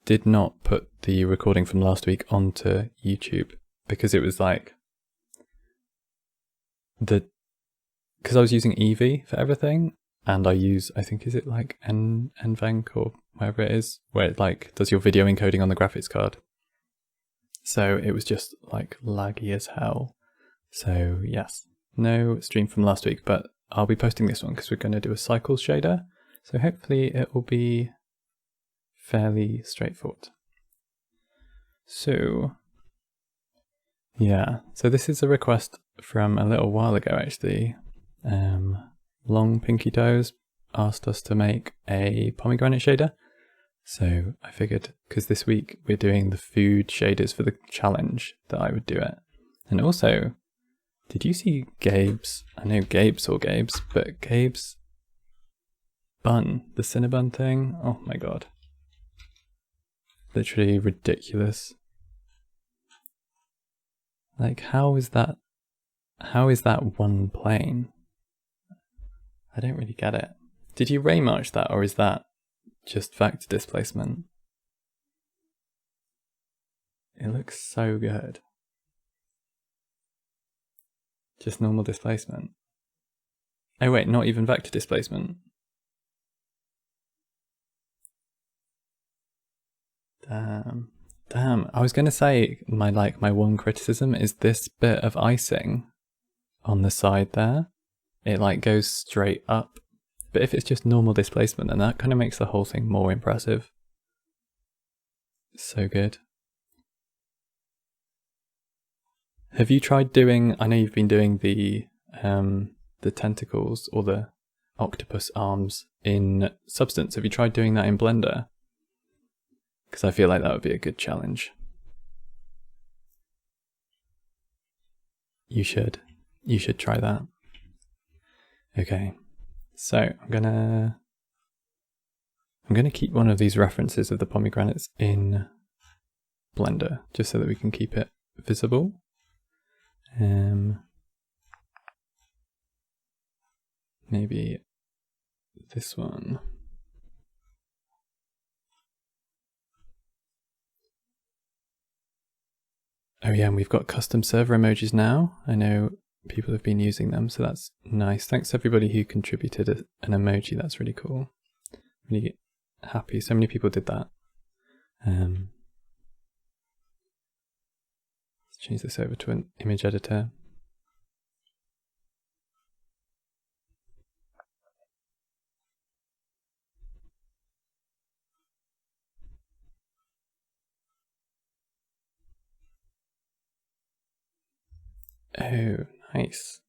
did not put the recording from last week onto YouTube because it was like because I was using Eevee for everything, and I use, I think, is it like NVENC or whatever it is, where it like does your video encoding on the graphics card. So it was just like laggy as hell. So yes, no stream from last week, but I'll be posting this one because we're going to do a cycles shader. So hopefully it will be fairly straightforward. So yeah, so this is a request from a little while ago actually. Long Pinky Toes asked us to make a pomegranate shader. So I figured, because this week we're doing the food shaders for the challenge, that I would do it. And also, did you see Gabe's? I know Gabe saw Gabe's, but Gabe's bun, the Cinnabon thing, oh my god. Literally ridiculous. Like, how is that one plane? I don't really get it. Did you ray march that, or is that just vector displacement? It looks so good. Just normal displacement. Oh wait, not even vector displacement. Damn. I was gonna say my one criticism is this bit of icing on the side there. It like goes straight up. But if it's just normal displacement, then that kind of makes the whole thing more impressive. So good. Have you tried doing, I know you've been doing the tentacles or the octopus arms in Substance. Have you tried doing that in Blender? Because I feel like that would be a good challenge. You should try that. Okay. So I'm gonna keep one of these references of the pomegranates in Blender, just so that we can keep it visible. Maybe this one. Oh yeah, and we've got custom server emojis now. I know people have been using them, so that's nice. Thanks to everybody who contributed an emoji. That's really cool. Really happy. So many people did that. Let's change this over to an image editor. Oh, nice.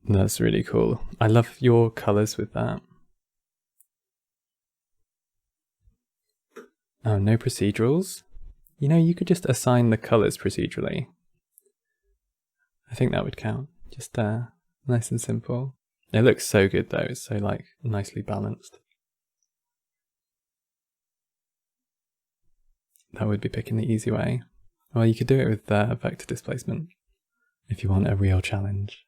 That's really cool. I love your colors with that. Oh, no procedurals? You know, you could just assign the colors procedurally. I think that would count. Just nice and simple. It looks so good though. It's so like nicely balanced. That would be picking the easy way. Well, you could do it with vector displacement if you want a real challenge.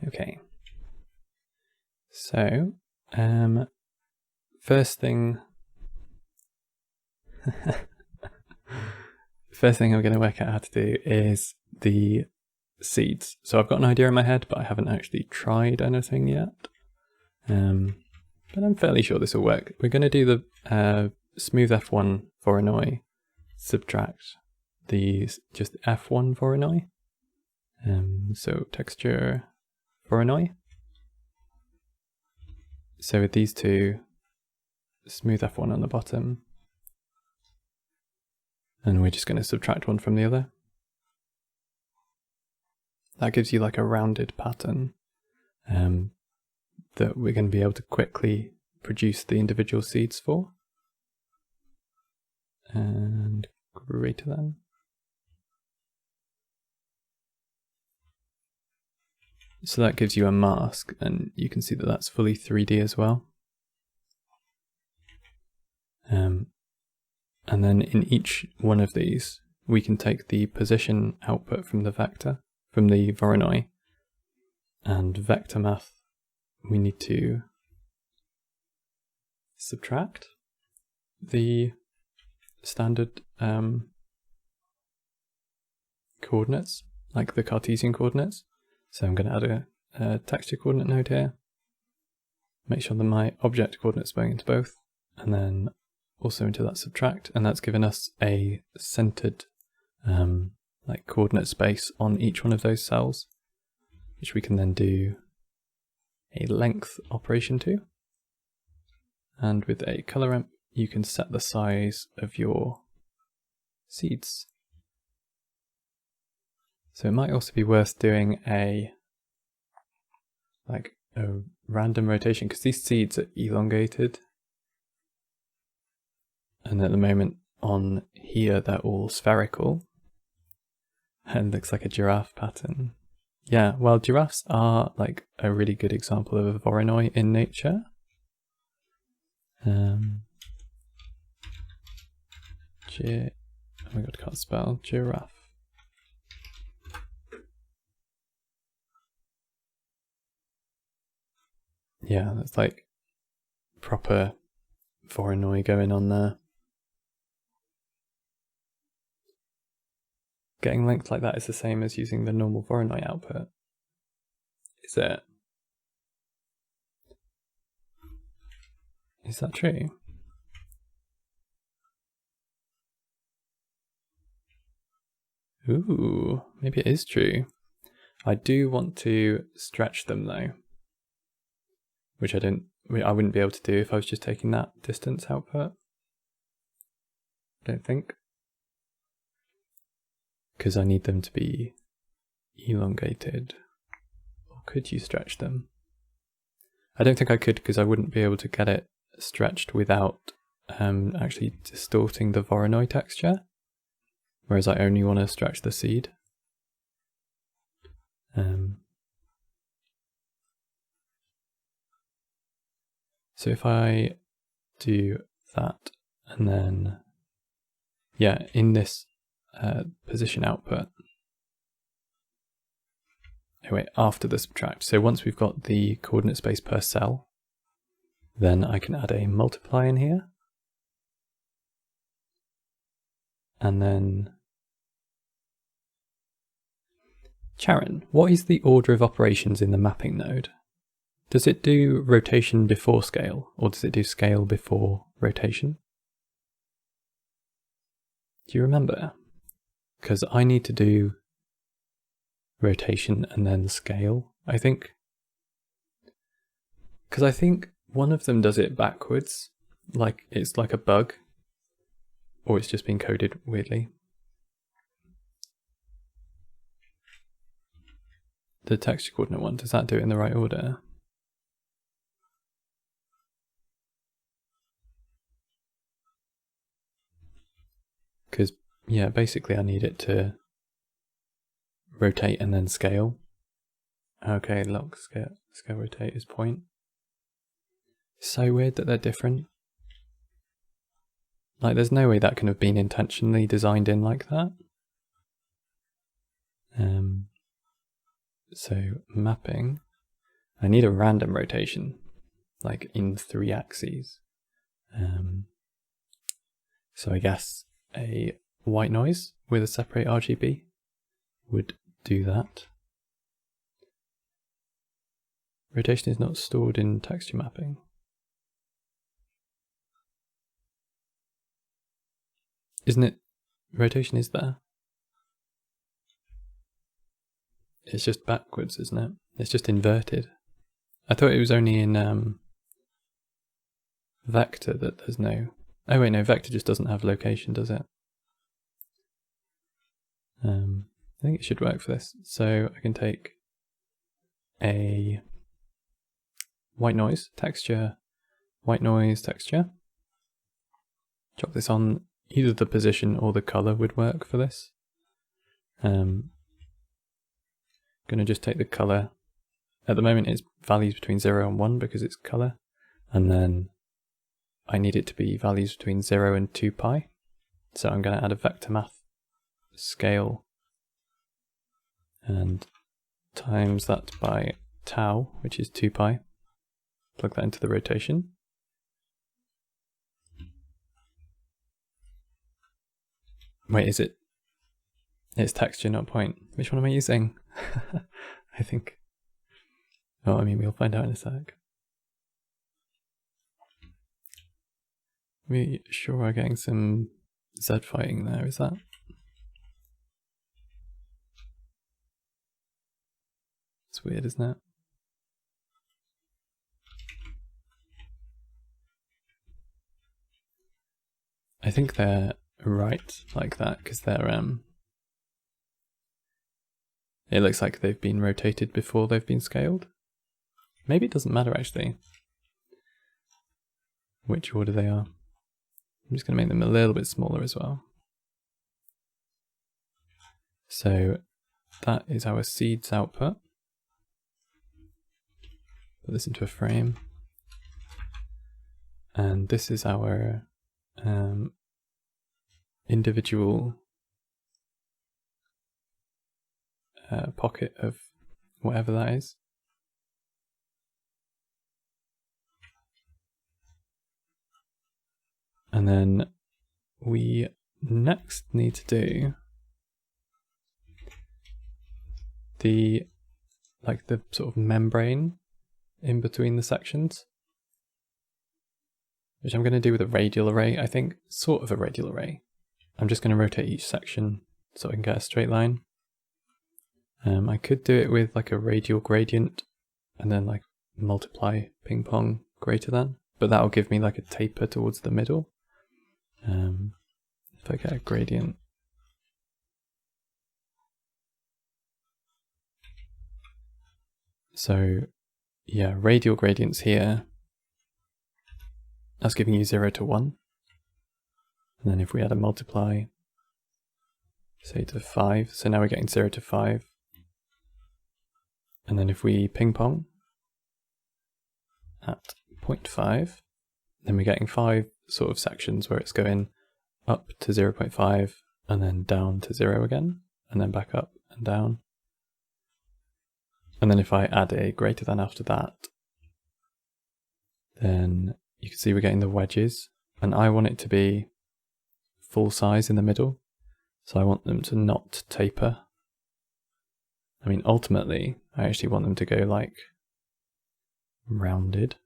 Okay. So, first thing I'm going to work out how to do is the seeds. So I've got an idea in my head, but I haven't actually tried anything yet. But I'm fairly sure this will work. We're going to do the smooth F1 Voronoi, subtract the just F1 Voronoi. So texture Voronoi. So with these two, smooth F1 on the bottom, and we're just going to subtract one from the other. That gives you like a rounded pattern that we're going to be able to quickly produce the individual seeds for. And greater than. So that gives you a mask, and you can see that that's fully 3D as well. And then in each one of these, we can take the position output from the vector, from the Voronoi, And vector math, we need to subtract the standard coordinates, like the Cartesian coordinates. So I'm going to add a texture coordinate node here, make sure that my object coordinates going into both, and then also into that subtract, and that's given us a centered like coordinate space on each one of those cells, which we can then do a length operation to. And with a color ramp, you can set the size of your seeds. So it might also be worth doing a random rotation, because these seeds are elongated, and at the moment on here they're all spherical and looks like a giraffe pattern. Yeah, well, giraffes are like a really good example of a Voronoi in nature. Oh my god, can't spell giraffe. Yeah, that's like proper Voronoi going on there. Getting length like that is the same as using the normal Voronoi output. Is it? Is that true? Ooh, maybe it is true. I do want to stretch them though, which I wouldn't be able to do if I was just taking that distance output. I don't think. Because I need them to be elongated. Or could you stretch them? I don't think I could, because I wouldn't be able to get it stretched without actually distorting the Voronoi texture. Whereas I only want to stretch the seed. So if I do that, and then, yeah, in this position output, anyway, after the subtract, so once we've got the coordinate space per cell, then I can add a multiply in here, and then Charon, what is the order of operations in the mapping node? Does it do rotation before scale, or does it do scale before rotation? Do you remember? Because I need to do rotation and then scale, I think. Because I think one of them does it backwards, like it's like a bug, or it's just been coded weirdly. The texture coordinate one, does that do it in the right order? Because, yeah, basically I need it to rotate and then scale. Okay, look, scale rotate is point. So weird that they're different. Like, there's no way that can have been intentionally designed in like that. So mapping, I need a random rotation, like in 3 axes. So I guess a white noise with a separate RGB would do that. Rotation is not stored in texture mapping. Isn't it? Rotation is there. It's just backwards, isn't it? It's just inverted. I thought it was only in vector that there's no... Oh wait, no, vector just doesn't have location, does it? I think it should work for this. So I can take a white noise texture, white noise texture. Drop this on either the position or the color would work for this. Going to just take the color. At the moment it's values between 0 and 1 because it's color, and then I need it to be values between 0 and 2 pi. So I'm going to add a vector math scale and times that by tau, which is 2 pi. Plug that into the rotation. Wait, is it? It's texture, not point. Which one am I using? I think. Oh, I mean, we'll find out in a sec. We sure are getting some Z fighting there, is that? It's weird, isn't it? I think they're right like that because they're it looks like they've been rotated before they've been scaled. Maybe it doesn't matter actually which order they are. I'm just going to make them a little bit smaller as well. So that is our seeds output. Put this into a frame. And this is our individual pocket of whatever that is. And then we next need to do the sort of membrane in between the sections, which I'm going to do with a radial array, I think, sort of a radial array. I'm just going to rotate each section so I can get a straight line. I could do it with like a radial gradient and then like multiply ping pong greater than, but that'll give me like a taper towards the middle. If I get a gradient. So yeah, radial gradients here, that's giving you 0 to 1. And then if we add a multiply, say to 5, so now we're getting 0 to 5. And then if we ping pong at 0.5, then we're getting 5 sort of sections where it's going up to 0.5 and then down to 0 again, and then back up and down. And then if I add a greater than after that, then you can see we're getting the wedges, and I want it to be full size in the middle, so I want them to not taper. I mean, ultimately, I actually want them to go like rounded.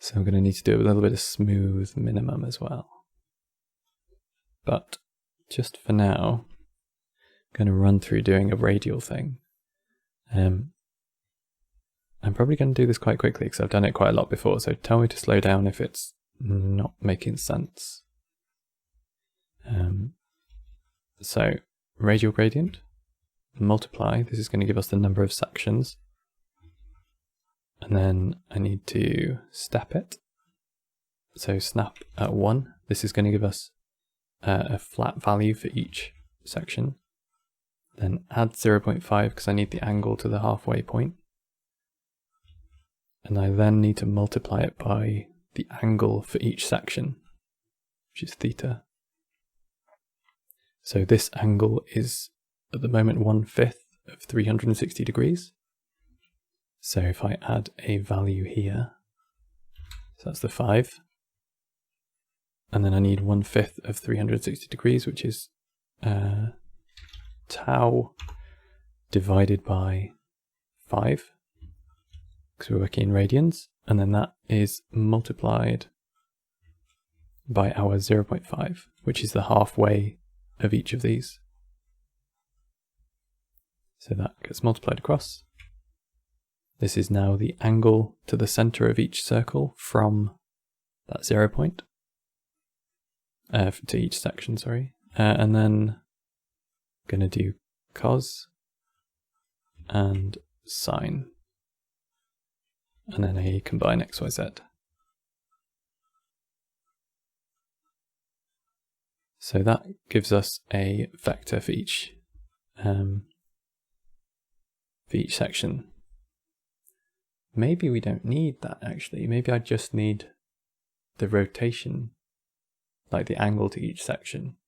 So I'm going to need to do a little bit of smooth minimum as well. But just for now, I'm going to run through doing a radial thing. I'm probably going to do this quite quickly because I've done it quite a lot before, so tell me to slow down if it's not making sense. So radial gradient, multiply, this is going to give us the number of sections. And then I need to step it. So snap at 1, this is going to give us a flat value for each section. Then add 0.5 because I need the angle to the halfway point. And I then need to multiply it by the angle for each section, which is theta. So this angle is at the moment 1/5 of 360 degrees. So if I add a value here, so that's the 5. And then I need 1/5 of 360 degrees, which is tau divided by 5, because we're working in radians, and then that is multiplied by our 0.5, which is the halfway of each of these. So that gets multiplied across. This is now the angle to the center of each circle from that 0 point, to each section, sorry. And then I'm going to do cos and sine, and then a combine XYZ. So that gives us a vector for each section. Maybe we don't need that actually. Maybe I just need the rotation, like the angle to each section.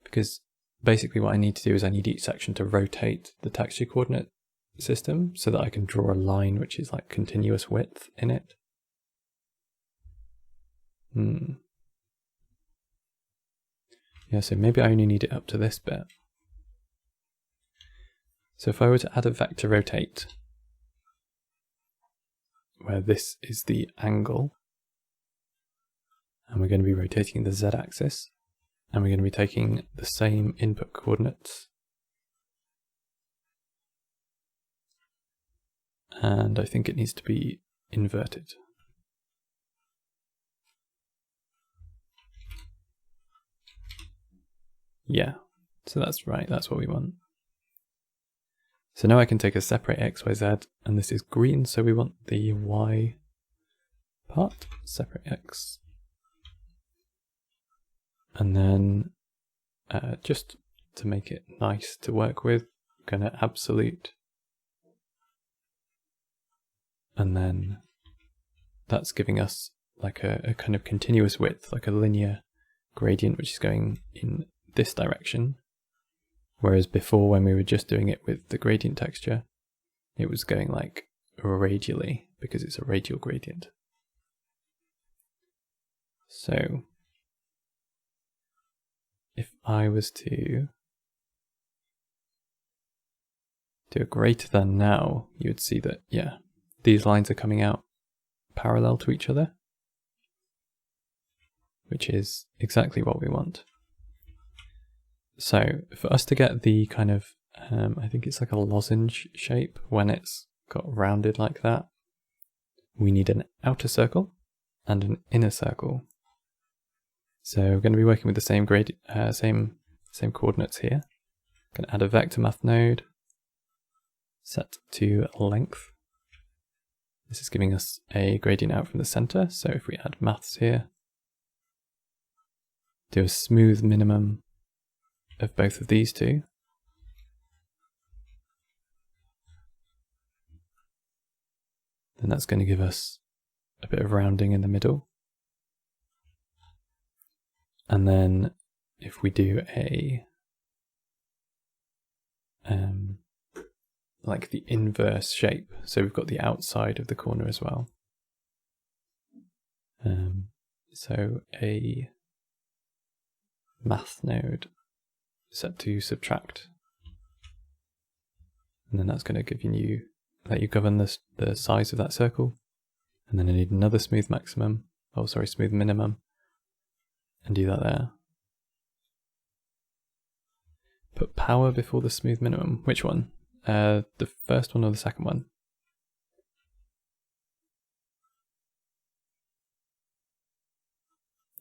Because basically what I need to do is I need each section to rotate the texture coordinate system so that I can draw a line which is like continuous width in it. Yeah, so maybe I only need it up to this bit. So if I were to add a vector rotate, where this is the angle, and we're going to be rotating the z-axis, and we're going to be taking the same input coordinates, and I think it needs to be inverted. Yeah, so that's right, that's what we want. So now I can take a separate x, y, z, and this is green, so we want the y part, separate x. And then just to make it nice to work with, I'm going to absolute. And then that's giving us like a kind of continuous width, like a linear gradient, which is going in this direction. Whereas before, when we were just doing it with the gradient texture, it was going like radially because it's a radial gradient. So if I was to do a greater than now, you would see that, yeah, these lines are coming out parallel to each other, which is exactly what we want. So for us to get the kind of, I think it's like a lozenge shape when it's got rounded like that, we need an outer circle and an inner circle. So we're going to be working with the same same coordinates here. Going to add a vector math node, set to length. This is giving us a gradient out from the center. So if we add maths here, do a smooth minimum of both of these two. Then that's going to give us a bit of rounding in the middle. And then if we do a like the inverse shape, so we've got the outside of the corner as well. So a math node set to subtract, and then that's going to give you let you govern the size of that circle. And then I need another smooth maximum, smooth minimum, and do that there. Put power before the smooth minimum. Which one? The first one or the second one?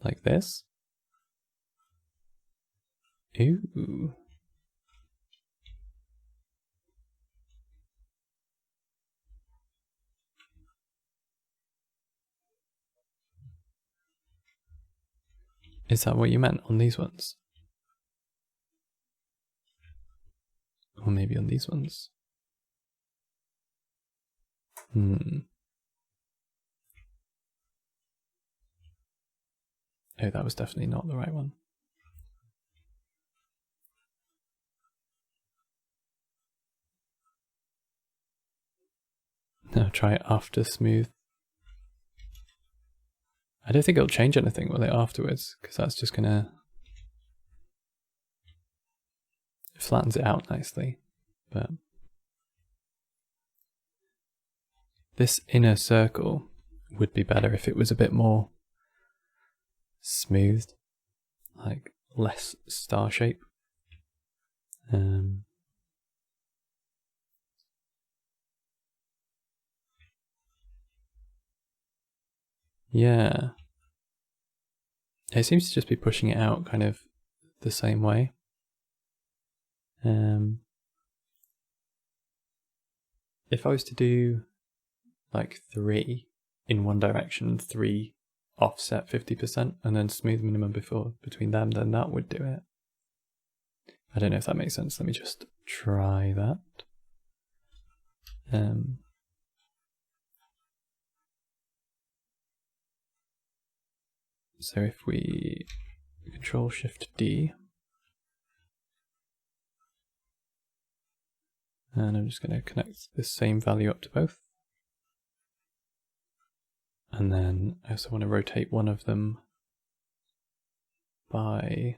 Like this? Ooh. Is that what you meant on these ones? Or maybe on these ones? Oh, that was definitely not the right one. Now try it after smooth. I don't think it'll change anything with it afterwards, because that's just gonna it flattens it out nicely. But this inner circle would be better if it was a bit more smoothed, like less star shape. Yeah. It seems to just be pushing it out kind of the same way. If I was to do like 3 in one direction, 3 offset 50%, and then smooth minimum between them, then that would do it. I don't know if that makes sense. Let me just try that. So if we Control Shift D, And I'm just going to connect this same value up to both. And then I also want to rotate one of them by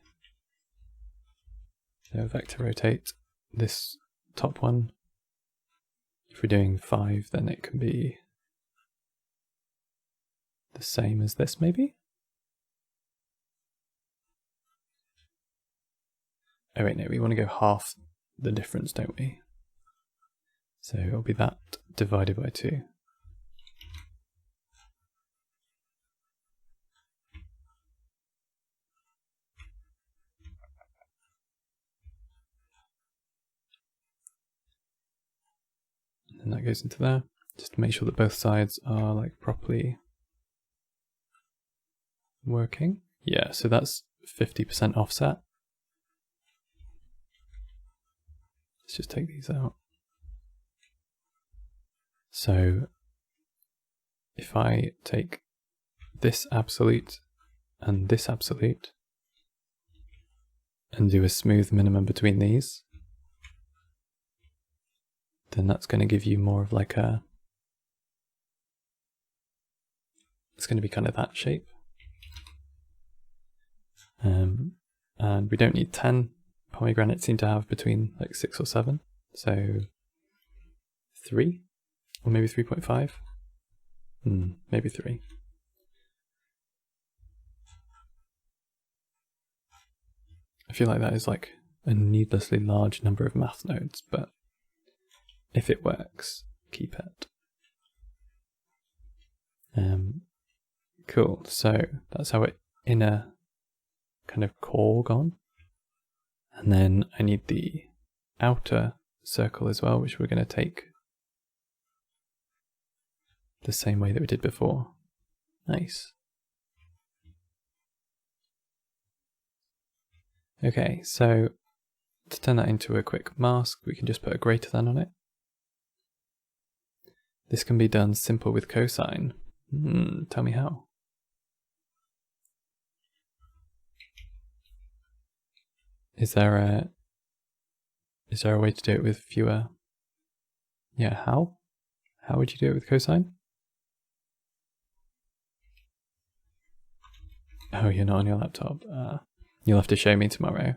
vector rotate this top one. If we're doing 5, then it can be the same as this, maybe? Oh wait, no, we want to go half the difference, don't we? So it'll be that divided by 2. And that goes into there, just to make sure that both sides are like properly working. Yeah, so that's 50% offset. Let's just take these out. So if I take this absolute and this absolute and do a smooth minimum between these, then that's going to give you more of like a, it's going to be kind of that shape. And we don't need 10. Pomegranates seem to have between like 6 or 7. So 3 or maybe 3.5. Maybe 3. I feel like that is like a needlessly large number of math nodes, but if it works, keep it. Cool, so that's our inner kind of core gone. And then I need the outer circle as well, which we're going to take the same way that we did before. Nice. Okay, so to turn that into a quick mask, we can just put a greater than on it. This can be done simple with cosine. Tell me how. Is there a way to do it with fewer? Yeah, how? How would you do it with cosine? Oh, you're not on your laptop. You'll have to show me tomorrow.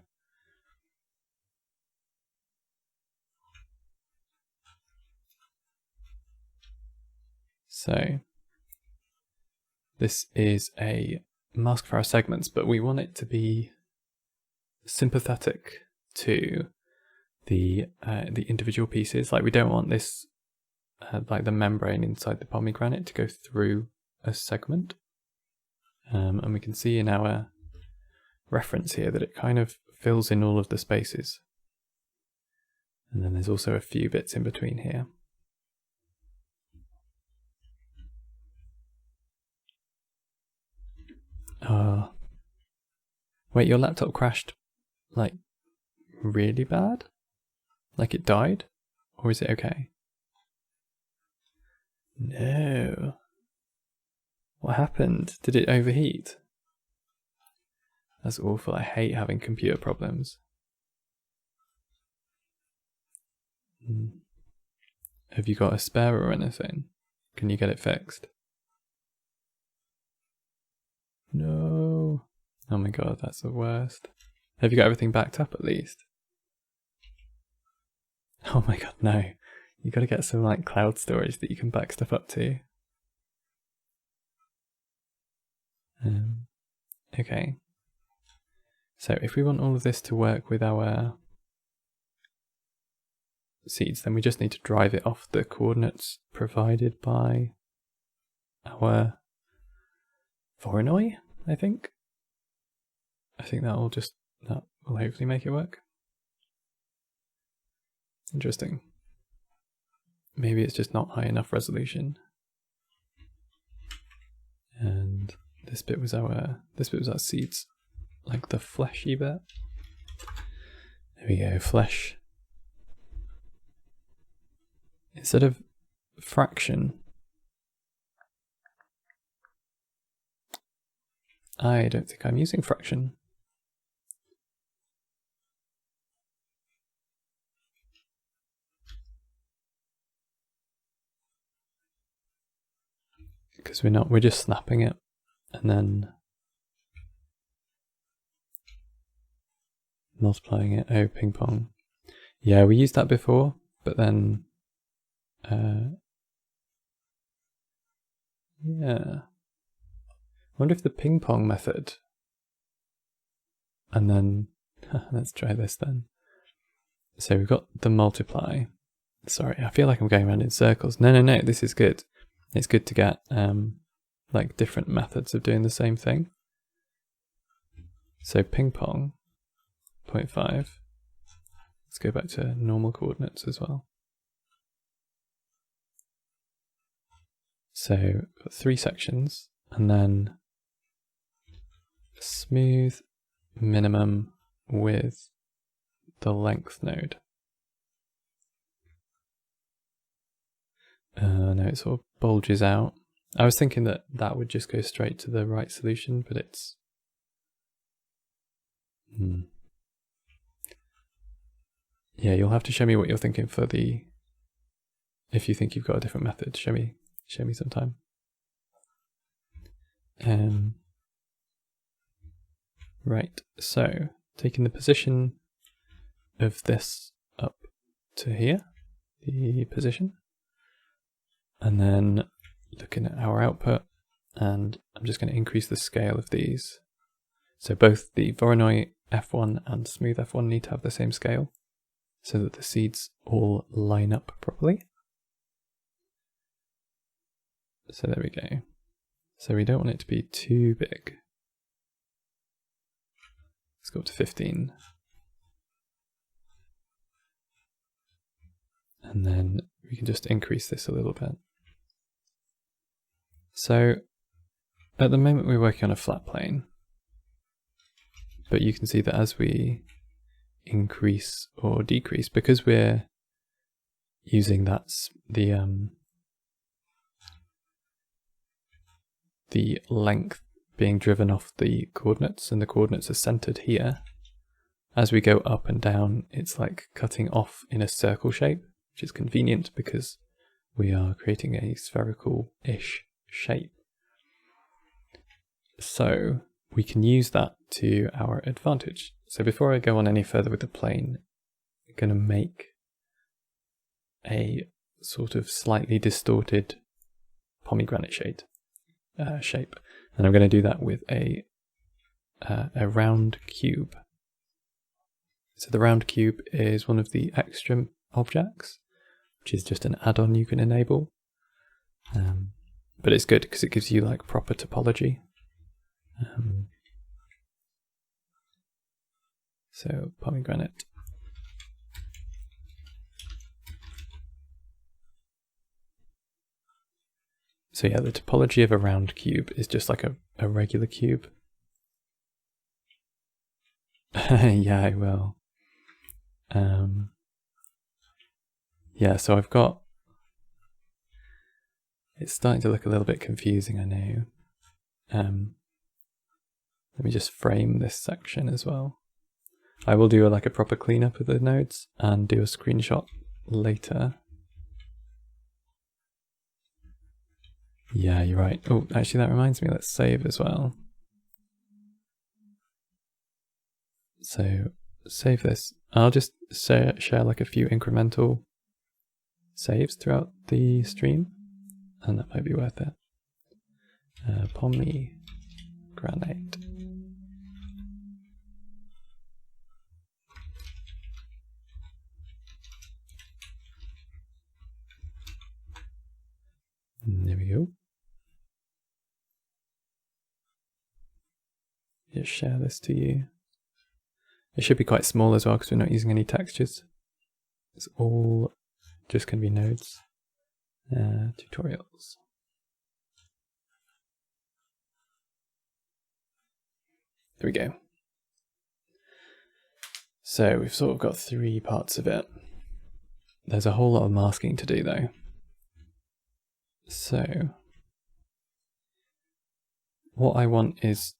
So this is a mask for our segments, but we want it to be sympathetic to the individual pieces. Like we don't want this like the membrane inside the pomegranate to go through a segment. And we can see in our reference here that it kind of fills in all of the spaces. And then there's also a few bits in between here. Wait, your laptop crashed like really bad? Like it died? Or is it okay? No. What happened? Did it overheat? That's awful. I hate having computer problems. Have you got a spare or anything? Can you get it fixed? No. Oh my god, that's the worst. Have you got everything backed up at least? Oh my god, no. You gotta get some like cloud storage that you can back stuff up to. Okay. So if we want all of this to work with our seeds, then we just need to drive it off the coordinates provided by our Voronoi, I think. I think that will hopefully make it work. Interesting. Maybe it's just not high enough resolution. And this bit was our seeds, like the fleshy bit. There we go, flesh. Instead of fraction, I don't think I'm using fraction. because we're just snapping it and then multiplying it. Oh, ping pong. Yeah, we used that before, but then yeah. I wonder if the ping pong method, and then let's try this then. So we've got the multiply. Sorry, I feel like I'm going around in circles. No, this is good. It's good to get like different methods of doing the same thing. So ping pong, 0.5. Let's go back to normal coordinates as well. So got 3 sections, and then smooth minimum with the length node. No, it sort of bulges out. I was thinking that that would just go straight to the right solution, but it's... Yeah, you'll have to show me what you're thinking for the... If you think you've got a different method, show me sometime. Right, so taking the position of this up to here, the position, and then looking at our output, and I'm just going to increase the scale of these. So both the Voronoi F1 and Smooth F1 need to have the same scale so that the seeds all line up properly. So there we go. So we don't want it to be too big. Let's go up to 15. And then we can just increase this a little bit. So at the moment we're working on a flat plane, but you can see that as we increase or decrease, because we're using the length being driven off the coordinates, and the coordinates are centered here, as we go up and down, it's like cutting off in a circle shape, which is convenient because we are creating a spherical-ish shape. So we can use that to our advantage. So before I go on any further with the plane, I'm going to make a sort of slightly distorted pomegranate shape. And I'm going to do that with a round cube. So the round cube is one of the extra objects, which is just an add-on you can enable. But it's good because it gives you like proper topology. So pomegranate. So yeah, the topology of a round cube is just like a regular cube. Yeah, I will. Yeah, so I've got... It's starting to look a little bit confusing, I know. Let me just frame this section as well. I will do like a proper cleanup of the nodes and do a screenshot later. Yeah, you're right. Oh, actually that reminds me, let's save as well. So save this. I'll just share like a few incremental saves throughout the stream, and that might be worth it. Pomegranate. There we go. Just share this to you. It should be quite small as well because we're not using any textures. It's all just going to be nodes. Tutorials. There we go. So we've sort of got 3 parts of it. There's a whole lot of masking to do though. So what I want is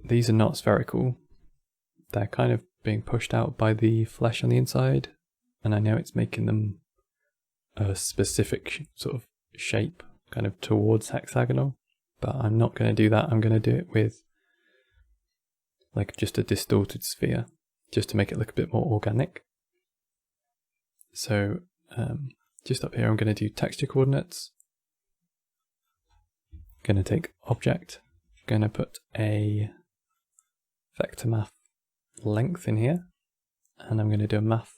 these are not spherical. They're kind of being pushed out by the flesh on the inside, and I know it's making them a specific sort of shape, kind of towards hexagonal, but I'm not going to do that. I'm going to do it with like just a distorted sphere, just to make it look a bit more organic. So just up here, I'm going to do texture coordinates. Going to take object, going to put a vector math length in here, and I'm going to do a math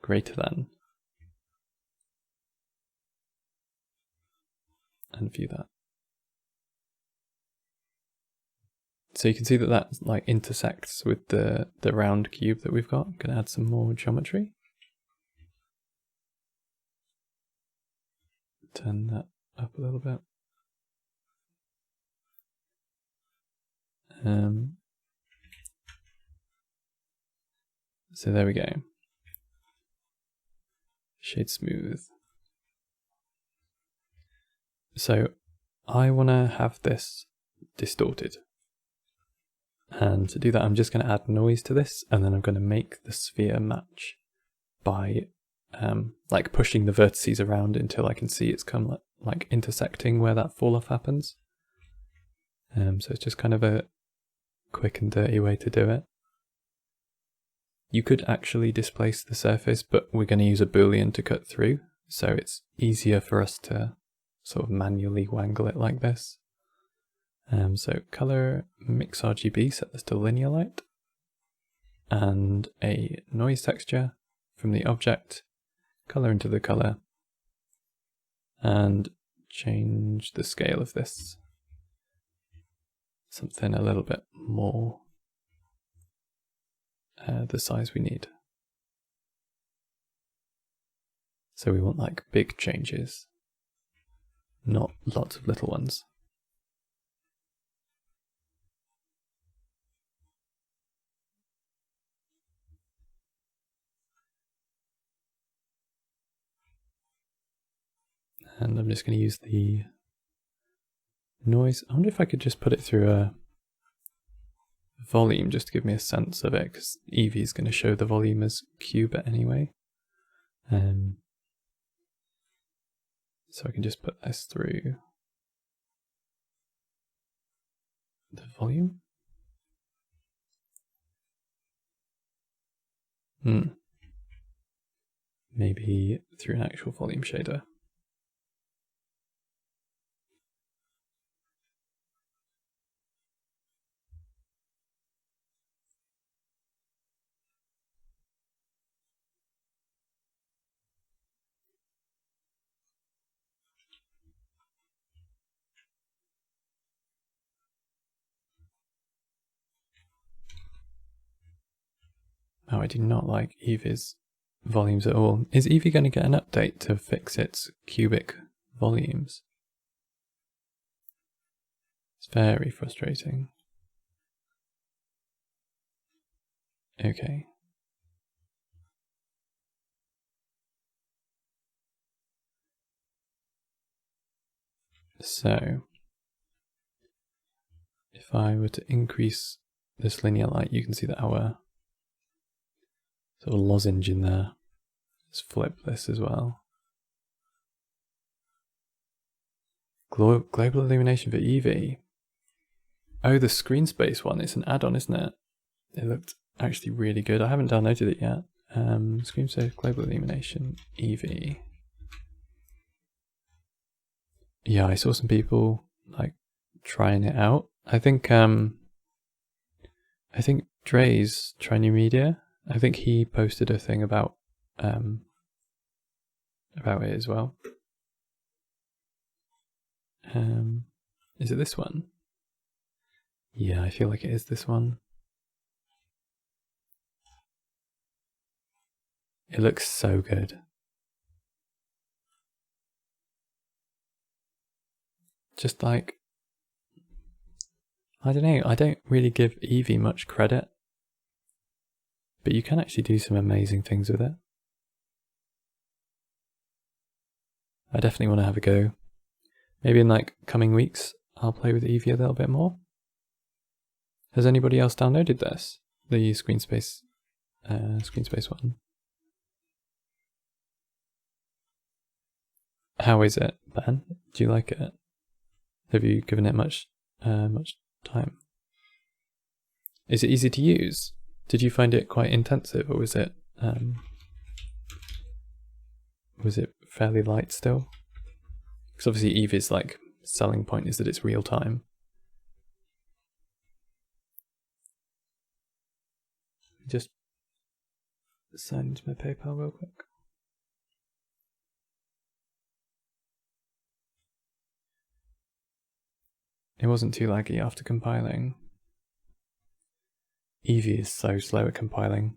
greater than, and view that. So you can see that that like intersects with the round cube that we've got. I'm going to add some more geometry. Turn that up a little bit. So there we go. Shade smooth. So I want to have this distorted. And to do that, I'm just going to add noise to this, and then I'm going to make the sphere match by like pushing the vertices around until I can see it's come like intersecting where that fall off happens. So it's just kind of a quick and dirty way to do it. You could actually displace the surface, but we're going to use a boolean to cut through, so it's easier for us to sort of manually wangle it like this. So color, mix RGB, set this to linear light, and a noise texture from the object, color into the color, and change the scale of this. Something a little bit more the size we need. So we want like big changes, not lots of little ones. And I'm just going to use the noise. I wonder if I could just put it through a volume just to give me a sense of it, because Eevee is going to show the volume as cube anyway. So I can just put this through the volume. Maybe through an actual volume shader. Oh, I do not like Eevee's volumes at all. Is Eevee going to get an update to fix its cubic volumes? It's very frustrating. Okay. So, if I were to increase this linear light, you can see that our sort of lozenge in there. Let's flip this as well. Global illumination for Eevee. Oh, the screen space one. It's an add-on, isn't it? It looked actually really good. I haven't downloaded it yet. Screen space, global illumination, Eevee. Yeah, I saw some people like trying it out. I think Dre's Try New Media. I think he posted a thing about it as well. Is it this one? Yeah, I feel like it is this one. It looks so good. Just like, I don't know, I don't really give Eevee much credit, but you can actually do some amazing things with it. I definitely want to have a go. Maybe in like coming weeks, I'll play with Eevee a little bit more. Has anybody else downloaded this? The screen space one? How is it, Ben? Do you like it? Have you given it much time? Is it easy to use? Did you find it quite intensive, or was it fairly light still? Because obviously Eevee's like selling point is that it's real time. Just sign into my PayPal real quick. It wasn't too laggy after compiling. Eevee is so slow at compiling.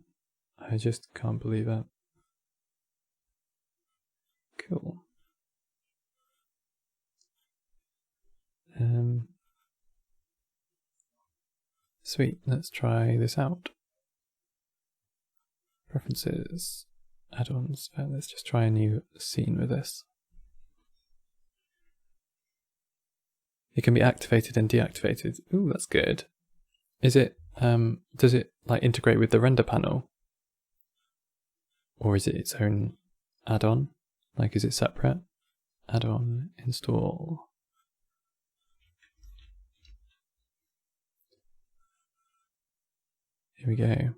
I just can't believe it. Cool. Sweet, let's try this out. Preferences, add-ons, let's just try a new scene with this. It can be activated and deactivated. Ooh, that's good. Is it, does it like integrate with the render panel? Or is it its own add-on? Like, is it separate? Add-on, install. Here we go.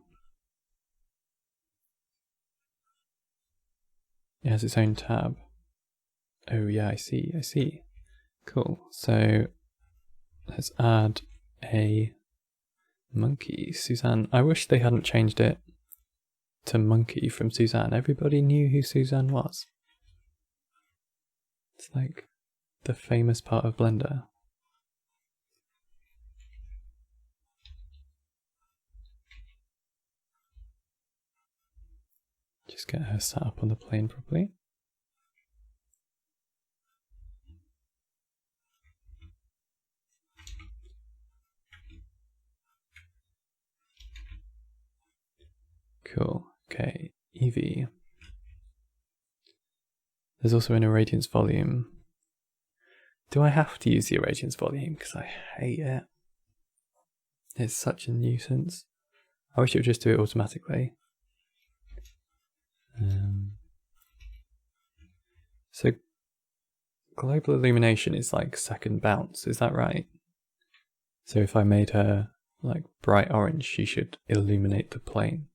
It has its own tab. Oh yeah, I see. Cool, so let's add a monkey, Suzanne. I wish they hadn't changed it to monkey from Suzanne. Everybody knew who Suzanne was. It's like the famous part of Blender. Just get her set up on the plane properly. Cool. Okay, Eevee. There's also an irradiance volume. Do I have to use the irradiance volume? Because I hate it. It's such a nuisance. I wish it would just do it automatically. So global illumination is like second bounce, is that right? So if I made her like bright orange, she should illuminate the plane.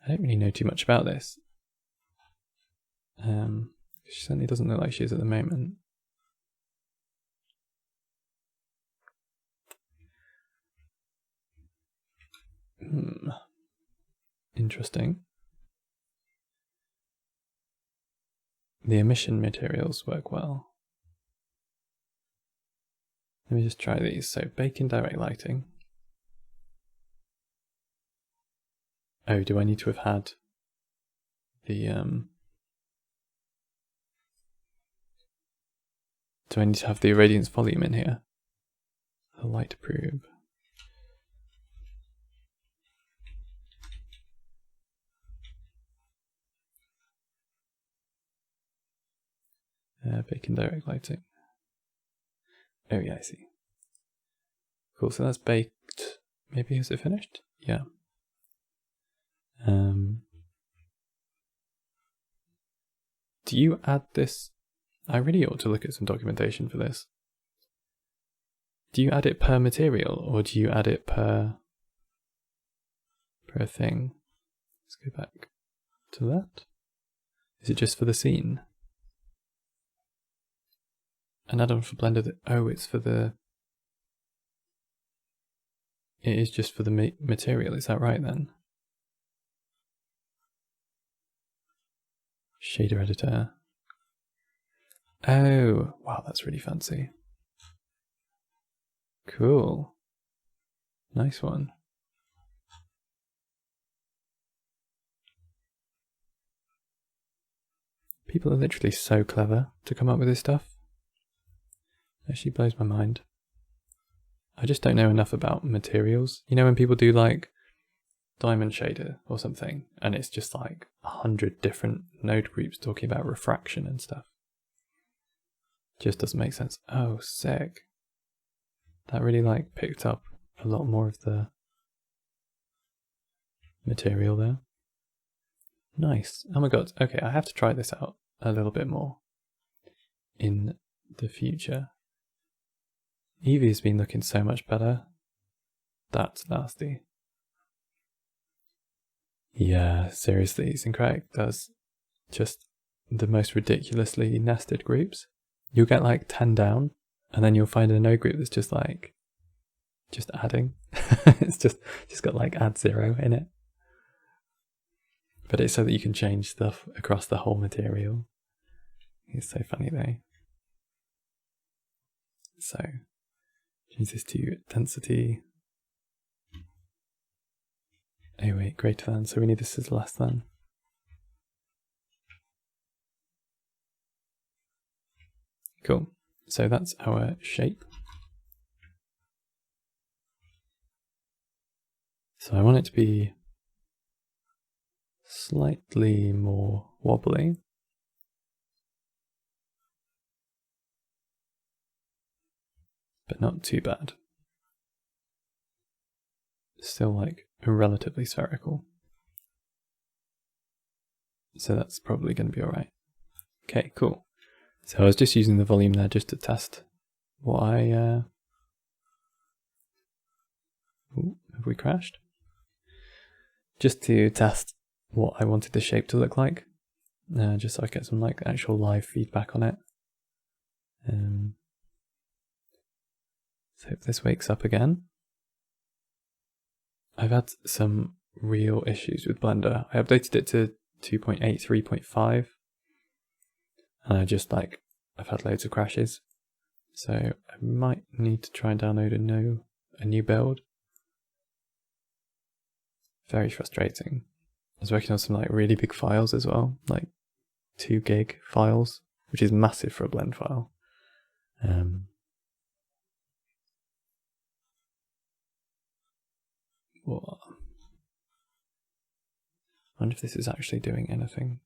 I don't really know too much about this. She certainly doesn't look like she is at the moment. Interesting. The emission materials work well. Let me just try these. So bake in direct lighting. Oh, do I need to have had the do I need to have the irradiance volume in here? The light probe. Bake in direct lighting. Oh yeah, I see. Cool, so that's baked. Maybe is it finished? Yeah. Do you add this? I really ought to look at some documentation for this. Do you add it per material or do you add it per thing? Let's go back to that. Is it just for the scene? An add-on for Blender that, oh, it's for the, it is just for the material, is that right then? Shader editor. Oh, wow, that's really fancy. Cool. Nice one. People are literally so clever to come up with this stuff. Actually blows my mind. I just don't know enough about materials. You know when people do like diamond shader or something and it's just like 100 different node groups talking about refraction and stuff. Just doesn't make sense. Oh, sick. That really like picked up a lot more of the material there. Nice. Oh my god. Okay, I have to try this out. a little bit more in the future. Eevee has been looking so much better. That's nasty. Yeah, seriously, Syncretic does just the most ridiculously nested groups. You'll get like 10 down, and then you'll find a no group that's just like, just adding. It's just got like add 0 in it. But it's so that you can change stuff across the whole material. It's so funny though. So, change this to density. Oh wait, greater than, so we need this as less than. Cool, so that's our shape. So I want it to be slightly more wobbly. But not too bad. Still like relatively spherical. So that's probably going to be alright. Okay, cool. So I was just using the volume there just to test what I... Ooh, have we crashed? Just to test what I wanted the shape to look like. Just so I get some like actual live feedback on it. So if this wakes up again. I've had some real issues with Blender. I updated it to 2.8, 3.5. And I've had loads of crashes. So I might need to try and download a new build. Very frustrating. I was working on some like really big files as well, like 2 gig files, which is massive for a blend file. What? I wonder if this is actually doing anything.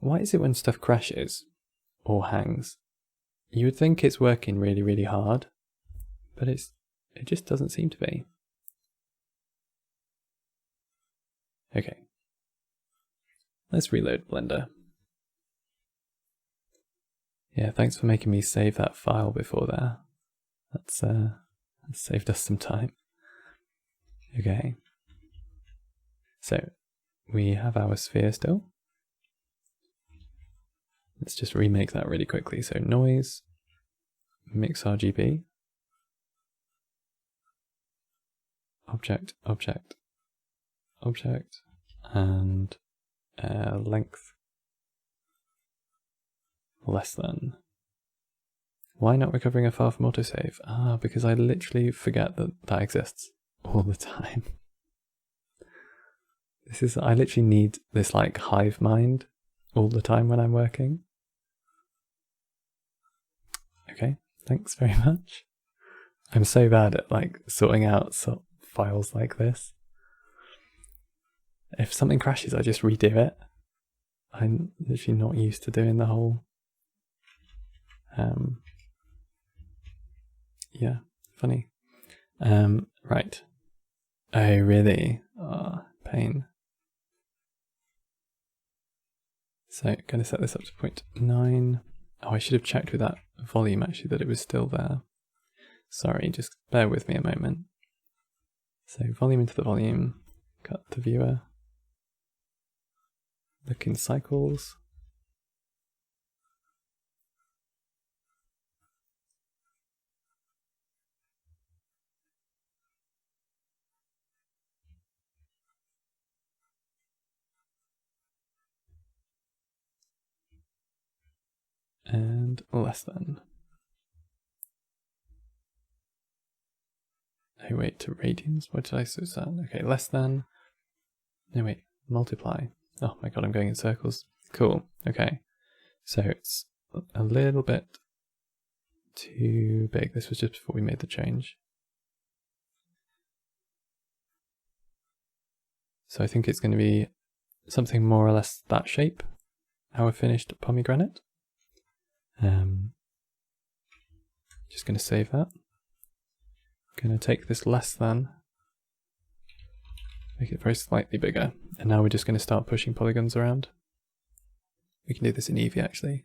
Why is it when stuff crashes or hangs? You would think it's working really, really hard, but it just doesn't seem to be. Okay. Let's reload Blender. Yeah, thanks for making me save that file before there. That's saved us some time. Okay. So we have our sphere still. Let's just remake that really quickly. So noise, mix RGB, object, object, object, and length less than. Why not recovering a file from autosave? Because I literally forget that exists all the time. I literally need this like hive mind all the time when I'm working. Okay, thanks very much. I'm so bad at like sorting out files like this. If something crashes, I just redo it. I'm literally not used to doing the whole... yeah, funny. Right. Oh, really? Pain. So, going to set this up to 0.9. Oh, I should have checked with that volume actually that it was still there. Sorry, just bear with me a moment. So, volume into the volume, cut the viewer, look in cycles. And less than. Oh wait, to radians? What did I say? Okay, less than. No wait, multiply. Oh my god, I'm going in circles. Cool, okay. So it's a little bit too big. This was just before we made the change. So I think it's going to be something more or less that shape. Our finished pomegranate. Just going to save that. Going to take this less than Make it very slightly bigger. And now we're just going to start pushing polygons around. We can do this in Eevee actually.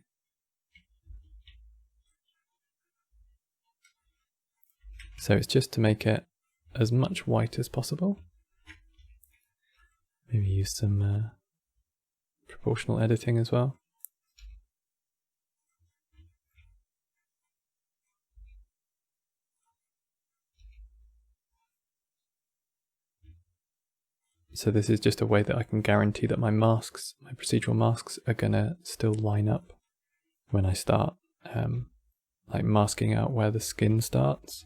So it's just to make it as much white as possible. Maybe use some proportional editing as well. So this is just a way that I can guarantee that my masks, my procedural masks, are gonna still line up when I start like masking out where the skin starts.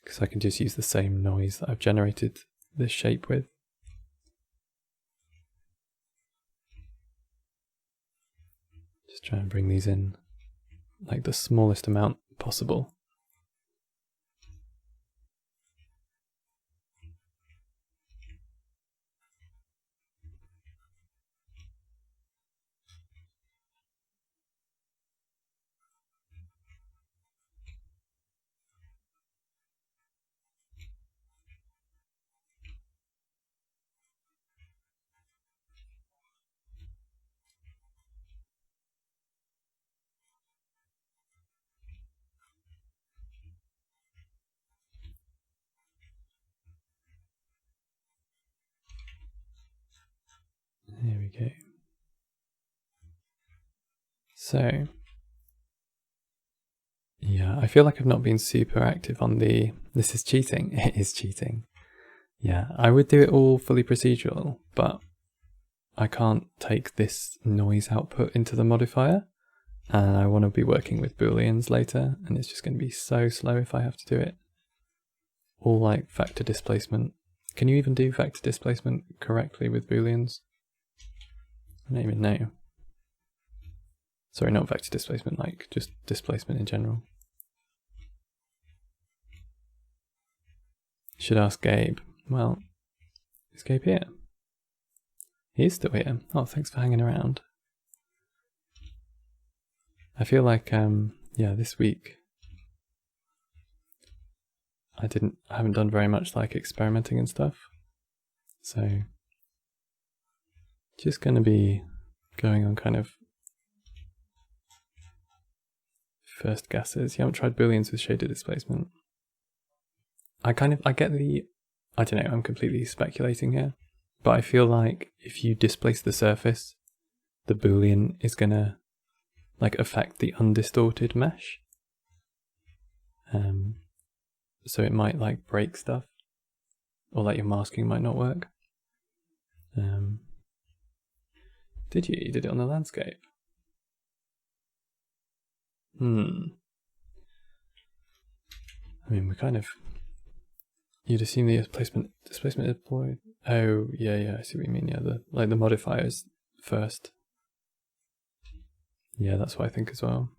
Because I can just use the same noise that I've generated this shape with. Just try and bring these in like the smallest amount possible. There we go. So, yeah, I feel like I've not been super active on the... This is cheating. It is cheating. Yeah, I would do it all fully procedural, but I can't take this noise output into the modifier. And I want to be working with booleans later, and it's just going to be so slow if I have to do it. All like vector displacement. Can you even do vector displacement correctly with booleans? I don't even know. Sorry, not vector displacement, like just displacement in general. Should ask Gabe. Well, is Gabe here? He is still here. Oh, thanks for hanging around. I feel like, yeah, this week I haven't done very much like experimenting and stuff. So, just going to be going on kind of first guesses. You haven't tried booleans with shaded displacement. I get the, I don't know, I'm completely speculating here, but I feel like if you displace the surface, the boolean is going to like affect the undistorted mesh. So it might like break stuff, or like your masking might not work. Did you? You did it on the landscape. I mean, we kind of... You'd assume the displacement is deployed. Oh, yeah, I see what you mean. Yeah, the modifiers first. Yeah, that's what I think as well.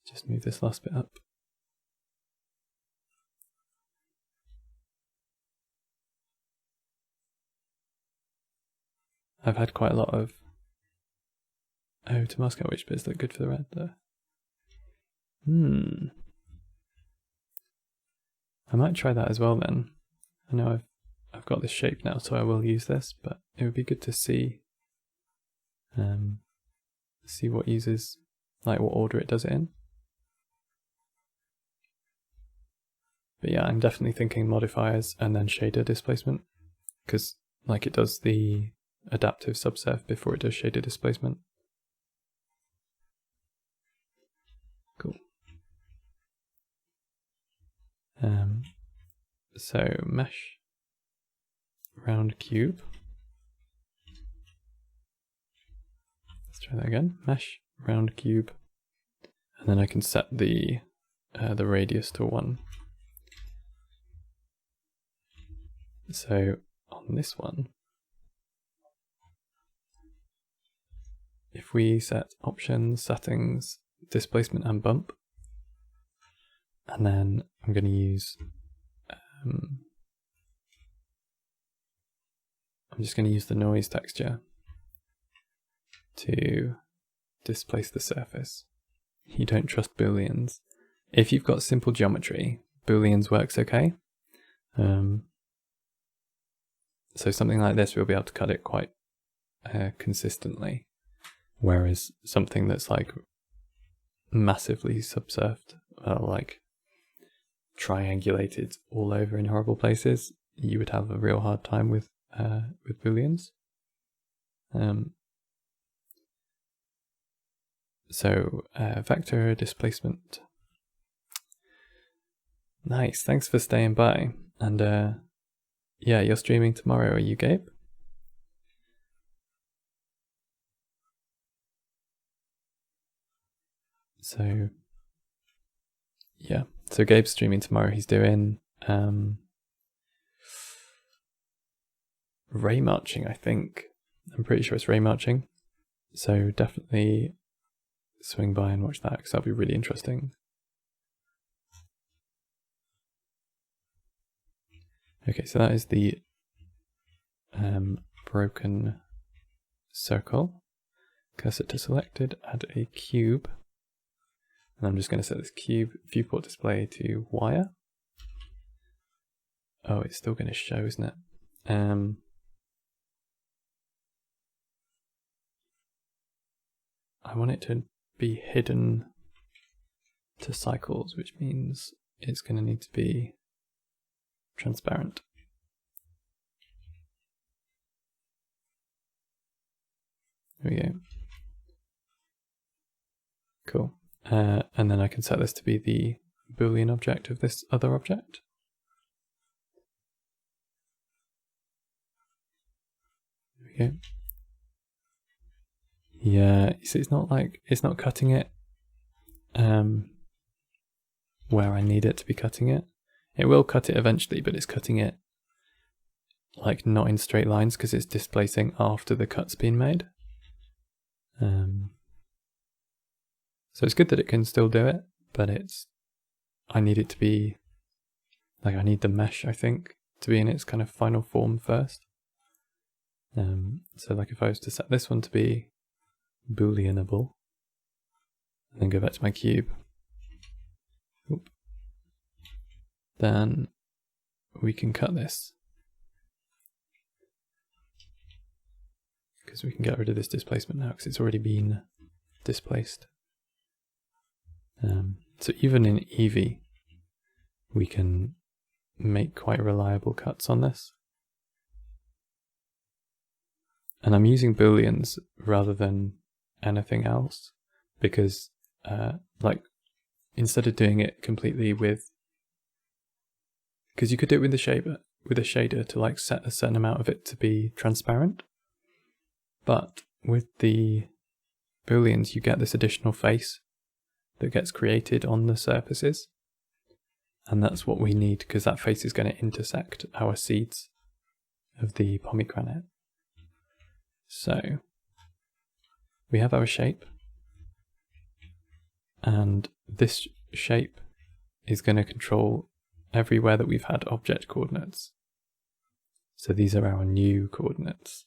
Just move this last bit up. I've had quite a lot of... Oh, to mask out which bits look good for the red there. I might try that as well then. I know I've got this shape now, so I will use this, but it would be good to see what uses, like what order it does it in. But yeah, I'm definitely thinking modifiers and then shader displacement, because like it does the adaptive subsurf before it does shader displacement. Cool. So mesh round cube. Let's try that again. Mesh round cube, and then I can set the radius to 1. So on this one, if we set options, settings, displacement and bump, and then I'm going to use I'm just going to use the noise texture to displace the surface. You don't trust booleans. If you've got simple geometry, booleans works okay. So something like this, we'll be able to cut it quite consistently. Whereas something that's like massively subsurfed, like triangulated all over in horrible places, you would have a real hard time with booleans. So vector displacement. Nice, thanks for staying by. And yeah, you're streaming tomorrow, are you, Gabe? So yeah, so Gabe's streaming tomorrow. He's doing ray marching, I think. I'm pretty sure it's ray marching. So definitely swing by and watch that, because that'll be really interesting. Okay, so that is the broken circle. Cursor to selected, add a cube. And I'm just going to set this cube viewport display to wire. Oh, it's still going to show, isn't it? I want it to be hidden to cycles, which means it's going to need to be transparent. There we go. Cool. And then I can set this to be the Boolean object of this other object. There we go. Yeah, you see, it's not cutting it where I need it to be cutting it. It will cut it eventually, but it's cutting it like not in straight lines because it's displacing after the cut's been made. So it's good that it can still do it, but I need it to be, like, I need the mesh, I think, to be in its kind of final form first. So like if I was to set this one to be Booleanable, and then go back to my cube, then we can cut this. Because we can get rid of this displacement now, because it's already been displaced. So even in Eevee, we can make quite reliable cuts on this. And I'm using booleans rather than anything else because, like, instead of doing it completely with, because you could do it with a shader to like set a certain amount of it to be transparent, but with the booleans you get this additional face that gets created on the surfaces, and that's what we need because that face is going to intersect our seeds of the pomegranate. So we have our shape, and this shape is going to control everywhere that we've had object coordinates. So these are our new coordinates,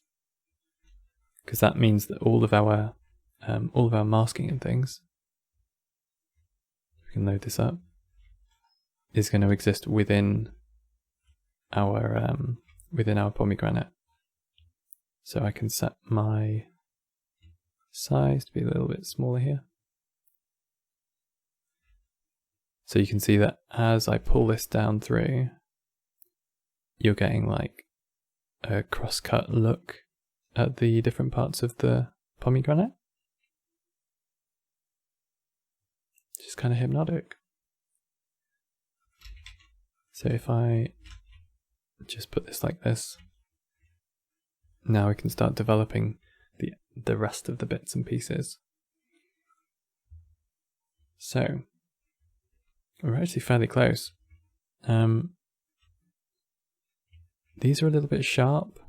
because that means that all of our masking and things, we can load this up, is going to exist within our pomegranate. So I can set my size to be a little bit smaller here. So you can see that as I pull this down through, you're getting like a cross-cut look at the different parts of the pomegranate. Just kind of hypnotic. So if I just put this like this, now we can start developing the rest of the bits and pieces. So we're actually fairly close. These are a little bit sharp,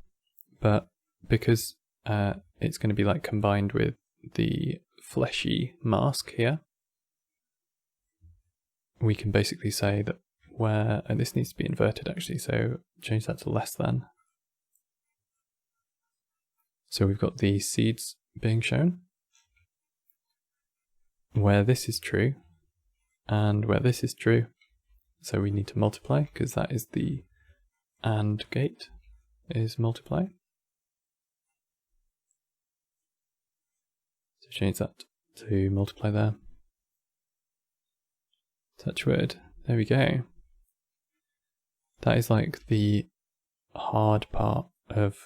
but because it's going to be like combined with the fleshy mask here, we can basically say that and this needs to be inverted actually, so change that to less than. So we've got the seeds being shown, where this is true, and where this is true, So we need to multiply because that is the AND gate is multiply. So change that to multiply there. Touch wood. There we go. That is like the hard part of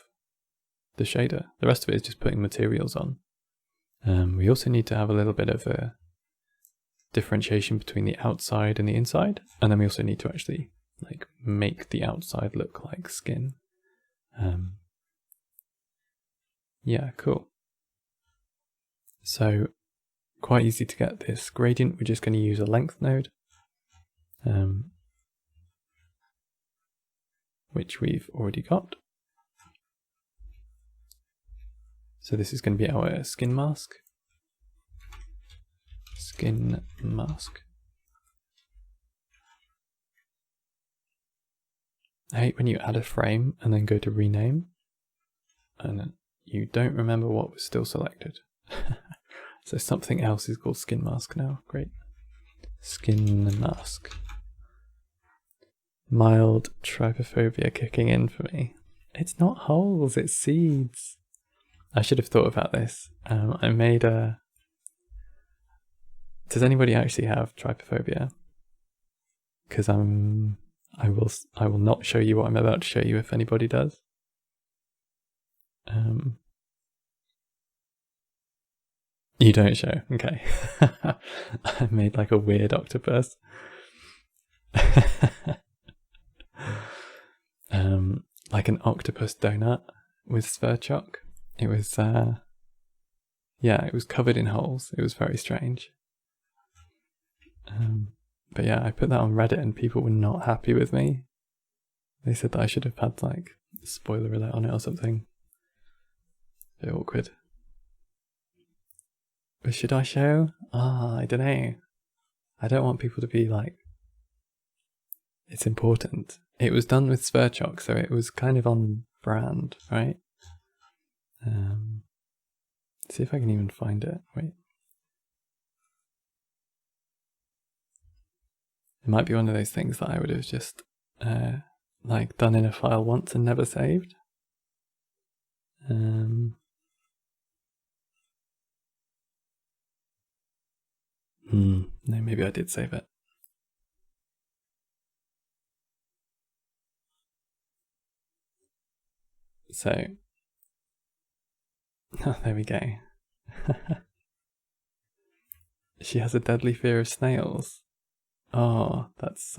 the shader. The rest of it is just putting materials on. We also need to have a little bit of a differentiation between the outside and the inside, and then we also need to actually like make the outside look like skin. Yeah, cool. So quite easy to get this gradient. We're just going to use a length node, which we've already got. So this is going to be our skin mask. Skin mask. I hate when you add a frame and then go to rename and you don't remember what was still selected. So something else is called skin mask now. Great. Skin mask. Mild trypophobia kicking in for me. It's not holes, it's seeds. I should have thought about this. I made a... Does anybody actually have trypophobia? Because I will not show you what I'm about to show you if anybody does. You don't show, okay. I made like a weird octopus. Like an octopus donut with Sverchok. It was, yeah, it was covered in holes. It was very strange. But yeah, I put that on Reddit and people were not happy with me. They said that I should have had like a spoiler alert on it or something. A bit awkward. But should I show? I don't know. I don't want people to be like, it's important. It was done with Sverchok, so it was kind of on brand, right? See if I can even find it. Wait. It might be one of those things that I would have just like done in a file once and never saved. No, maybe I did save it. So, oh, there we go. She has a deadly fear of snails. Oh, that's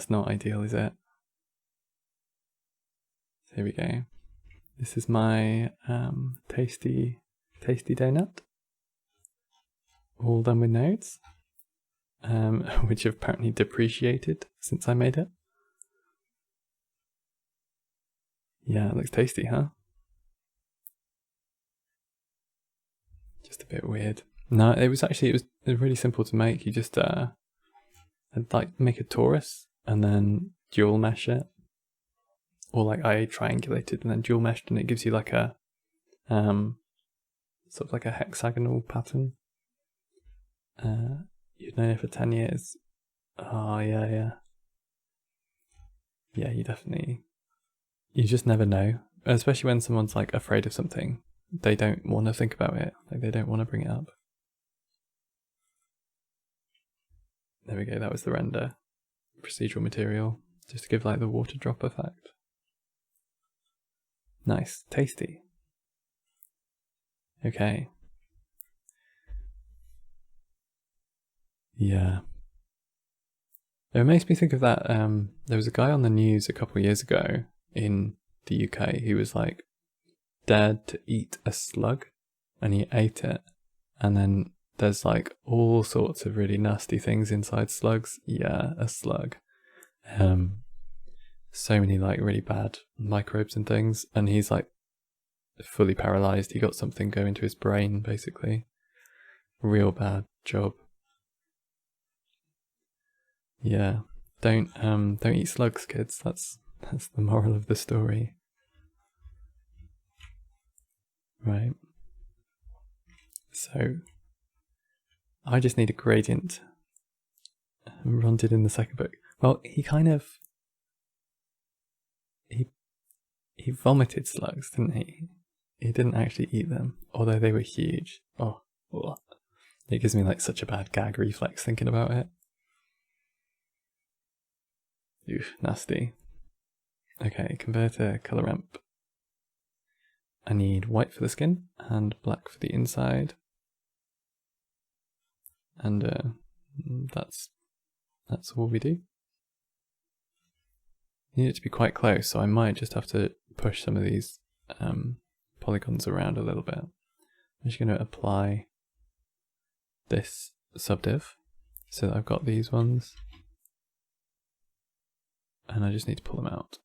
not ideal, is it? Here we go. This is my tasty donut. All done with nodes, which have apparently depreciated since I made it. Yeah, it looks tasty, huh? Just a bit weird. No, it was really simple to make. You just like make a torus and then dual mesh it, or like I triangulated and then dual meshed, and it gives you like a sort of like a hexagonal pattern. You've known it for 10 years. Oh yeah. Yeah, you just never know, especially when someone's like afraid of something. They don't want to think about it, like they don't want to bring it up. There we go, that was the render. Procedural material, just to give like the water drop effect. Nice, tasty. Okay. Yeah. It makes me think of that, there was a guy on the news a couple of years ago in the UK who was like dared to eat a slug, and he ate it, and then there's like all sorts of really nasty things inside slugs. Yeah, a slug. So many like really bad microbes and things, and he's like fully paralyzed. He got something go into his brain, basically. Real bad job. Yeah, don't eat slugs, kids. That's the moral of the story. Right. So I just need a gradient Ron did in the second book. Well, he kind of he vomited slugs, didn't he? He didn't actually eat them, although they were huge. Oh, it gives me like such a bad gag reflex thinking about it. Oof, nasty. Okay, convert to color ramp. I need white for the skin and black for the inside. And that's all we do. You need it to be quite close, so I might just have to push some of these polygons around a little bit. I'm just going to apply this subdiv so that I've got these ones, and I just need to pull them out.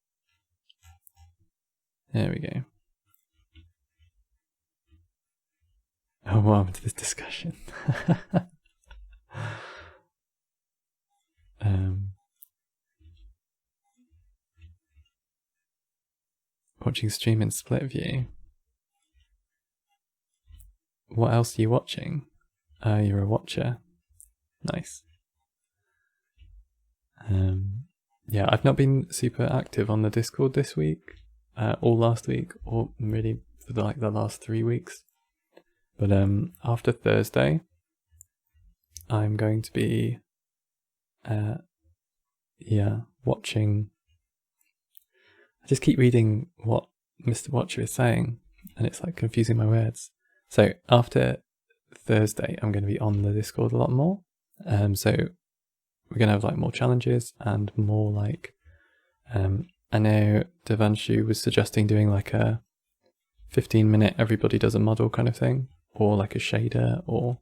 There we go. Oh, what happened to this discussion? Watching stream in split view. What else are you watching? You're a watcher. Nice. Yeah, I've not been super active on the Discord this week, or last week, or really for the last 3 weeks. But after Thursday, I'm going to be watching. I just keep reading what Mr. Watcher is saying, and it's like confusing my words. So after Thursday, I'm going to be on the Discord a lot more. So we're going to have like more challenges and more like, I know Devanshu was suggesting doing like a 15-minute everybody does a model kind of thing, or like a shader, or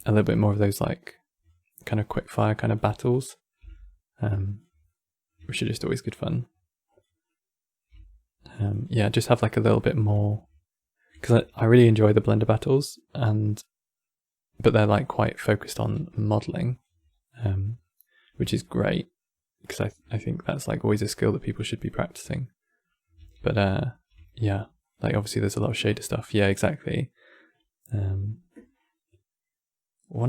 a little bit more of those like kind of quick fire kind of battles, which are just always good fun. Yeah, just have like a little bit more, because I really enjoy the Blender battles, but they're like quite focused on modeling, which is great, because I think that's like always a skill that people should be practicing. But yeah, like obviously there's a lot of shader stuff. Yeah, exactly. 1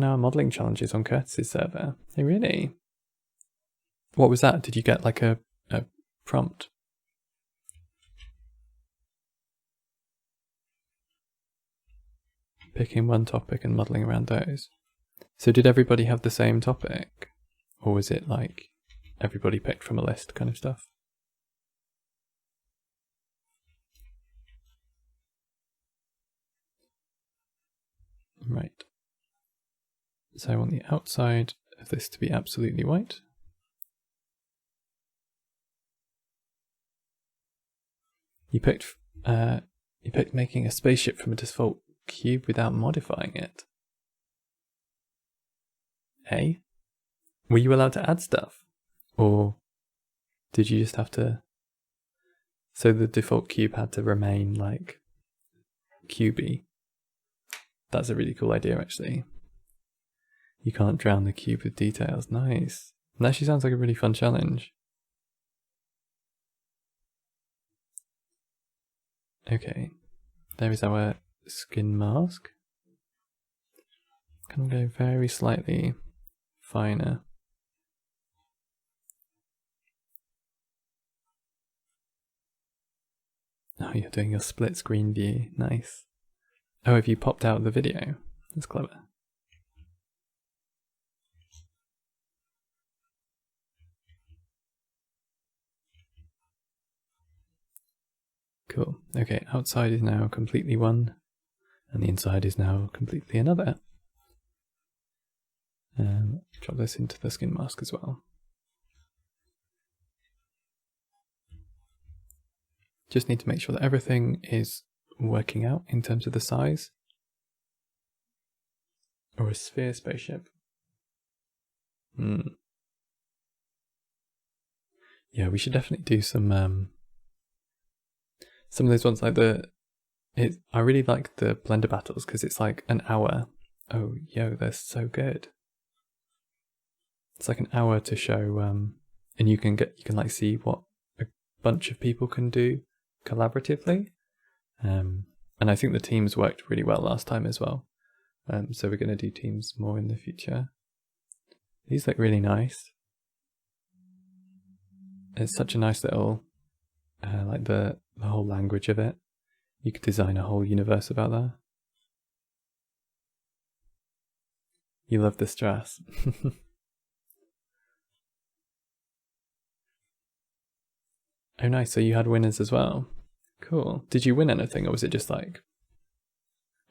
hour modeling challenges on Curtis's server. Hey, really? What was that? Did you get like a prompt? Picking one topic and modeling around those. So did everybody have the same topic? Or was it like everybody picked from a list kind of stuff? Right. So I want the outside of this to be absolutely white. You picked making a spaceship from a default cube without modifying it. Hey? Were you allowed to add stuff? Or did you just have to... So the default cube had to remain like cubey. That's a really cool idea actually. You can't drown the cube with details. Nice. That actually sounds like a really fun challenge. Okay, there is our skin mask. Can go very slightly finer. Oh, you're doing your split screen view. Nice. Oh, have you popped out the video? That's clever. Cool. Okay, outside is now completely one, and the inside is now completely another. Drop this into the skin mask as well. Just need to make sure that everything is working out in terms of the size. Or a sphere spaceship. Yeah, we should definitely do some of those ones like I really like the Blender battles because it's like an hour. Oh, yo, they're so good. It's like an hour to show, and you can like see what a bunch of people can do collaboratively. And I think the teams worked really well last time as well. So we're going to do teams more in the future. These look really nice. It's such a nice little, like the whole language of it. You could design a whole universe about that. You love the strass. Oh nice, so you had winners as well. Cool. Did you win anything, or was it just like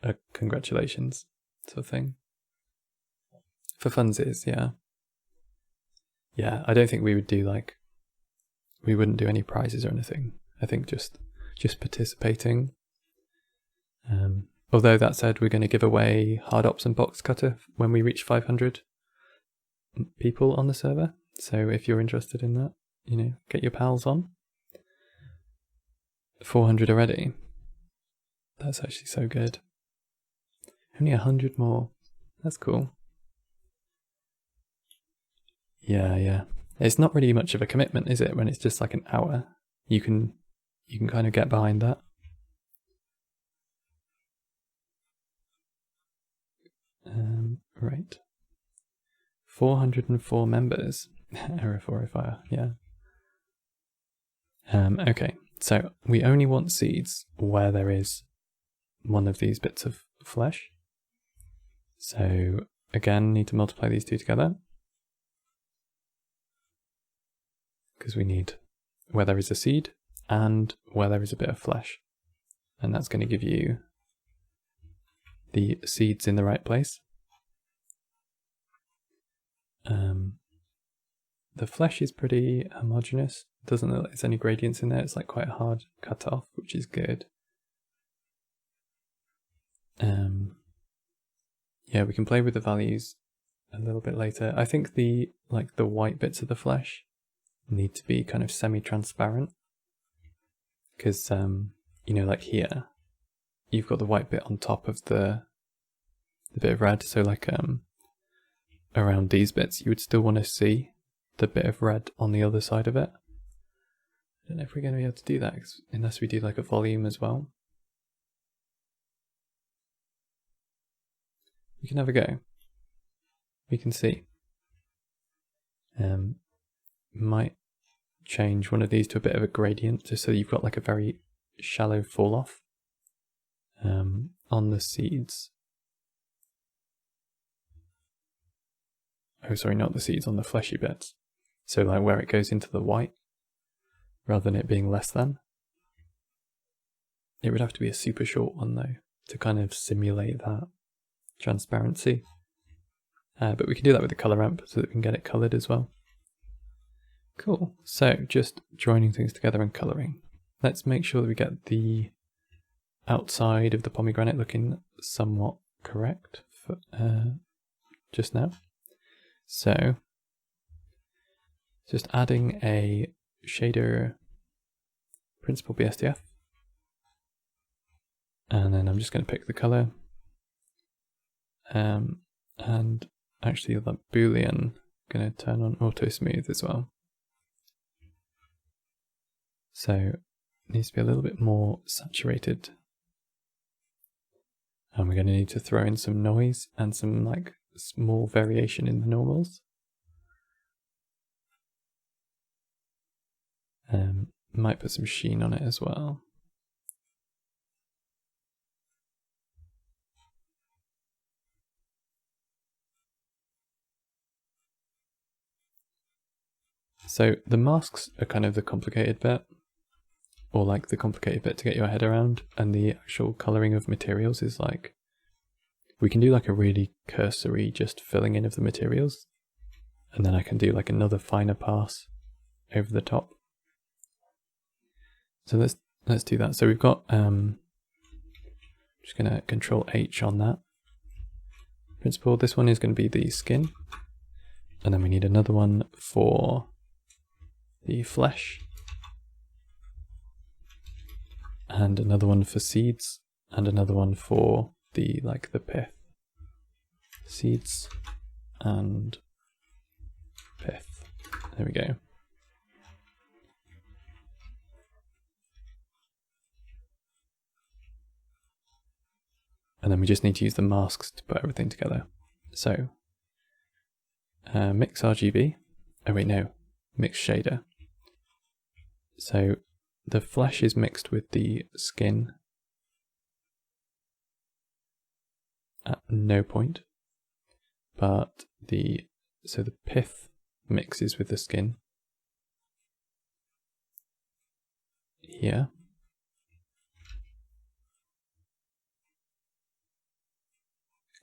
a congratulations sort of thing? For funsies, yeah. Yeah, I don't think we would do like, we wouldn't do any prizes or anything. I think just participating. Although that said, we're going to give away hard ops and box cutter when we reach 500 people on the server. So if you're interested in that, you know, get your pals on. 400 already. That's actually so good. Only 100 more. That's cool. Yeah. It's not really much of a commitment, is it? When it's just like an hour, you can kind of get behind that. Right. 404 members. Error 405, yeah. Okay, so we only want seeds where there is one of these bits of flesh. So again, need to multiply these two together. Because we need where there is a seed and where there is a bit of flesh. And that's going to give you the seeds in the right place. The flesh is pretty homogeneous. It doesn't look like there's any gradients in there. It's like quite a hard cut off, which is good. Yeah, we can play with the values a little bit later. I think the white bits of the flesh need to be kind of semi-transparent, because you know, like here you've got the white bit on top of the bit of red, so like around these bits you would still want to see the bit of red on the other side of it. I don't know if we're going to be able to do that unless we do like a volume as well. We can have a go. We can see. Might change one of these to a bit of a gradient, just so you've got like a very shallow fall off on the seeds. Oh, sorry, not the seeds, on the fleshy bits. So like where it goes into the white, rather than it being less than. It would have to be a super short one though, to kind of simulate that transparency. But we can do that with the color ramp so that we can get it colored as well. Cool, so just joining things together and coloring. Let's make sure that we get the outside of the pomegranate looking somewhat correct for just now. So just adding a shader principal BSDF, and then I'm just going to pick the color, and actually the boolean going to turn on auto smooth as well. So it needs to be a little bit more saturated, and we're going to need to throw in some noise and some like small variation in the normals. Might put some sheen on it as well. So the masks are kind of the complicated bit, or like the complicated bit to get your head around, and the actual colouring of materials is like, we can do like a really cursory just filling in of the materials, and then I can do like another finer pass over the top. So let's do that. So we've got just gonna Control H on that principle. This one is going to be the skin, and then we need another one for the flesh, and another one for seeds, and another one for the the pith. Seeds and pith. There we go. And then we just need to use the masks to put everything together. So mix RGB. Oh wait, no, mix shader. So the flesh is mixed with the skin at no point, but the pith mixes with the skin here.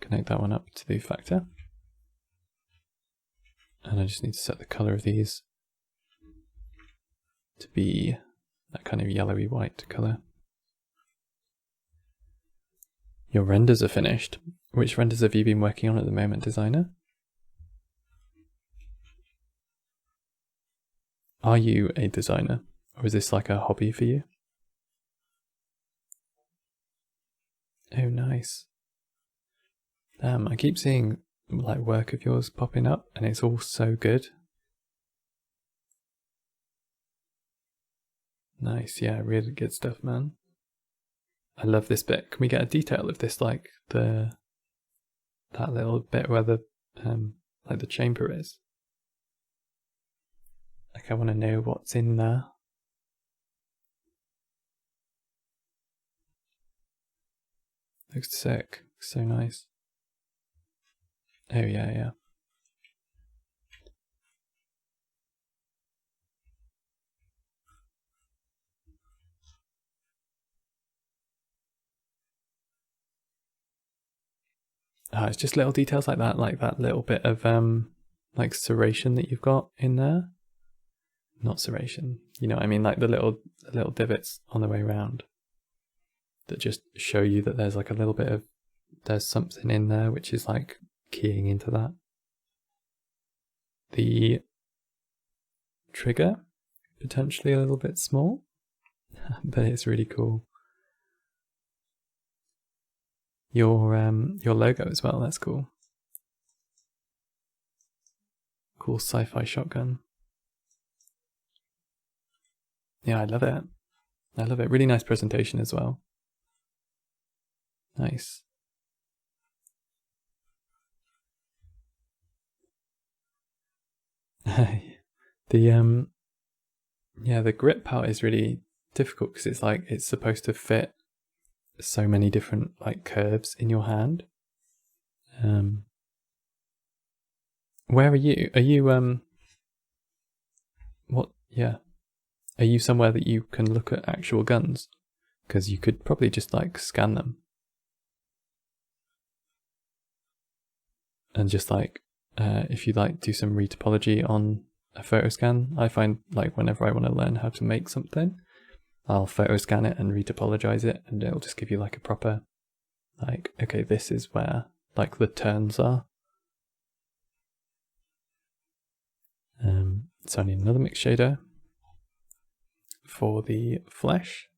Connect that one up to the factor. And I just need to set the color of these to be that kind of yellowy white color. Your renders are finished. Which renders have you been working on at the moment, designer? Are you a designer, or is this like a hobby for you? Oh, nice. Damn, I keep seeing like work of yours popping up and it's all so good. Nice, yeah, really good stuff, man. I love this bit. Can we get a detail of this, like that little bit where the like the chamber is? Like I want to know what's in there. Looks sick. So nice. Oh yeah, yeah. Oh, it's just little details like that little bit of like serration that you've got in there. Not serration, you know what I mean, like the little divots on the way around that just show you that there's like a little bit of, there's something in there which is like keying into that. The trigger, potentially a little bit small, but it's really cool. Your logo as well, that's cool. Cool sci-fi shotgun. Yeah, I love it. I love it. Really nice presentation as well. Nice. The grip part is really difficult because it's like it's supposed to fit so many different like curves in your hand. Where are you? Are you what? Yeah. Are you somewhere that you can look at actual guns? Because you could probably just like scan them. And just like, if you like do some retopology on a photo scan, I find like whenever I want to learn how to make something, I'll photo scan it and retopologize it, and it'll just give you like a proper, like, okay, this is where like the turns are. So I need another mix shader for the flesh.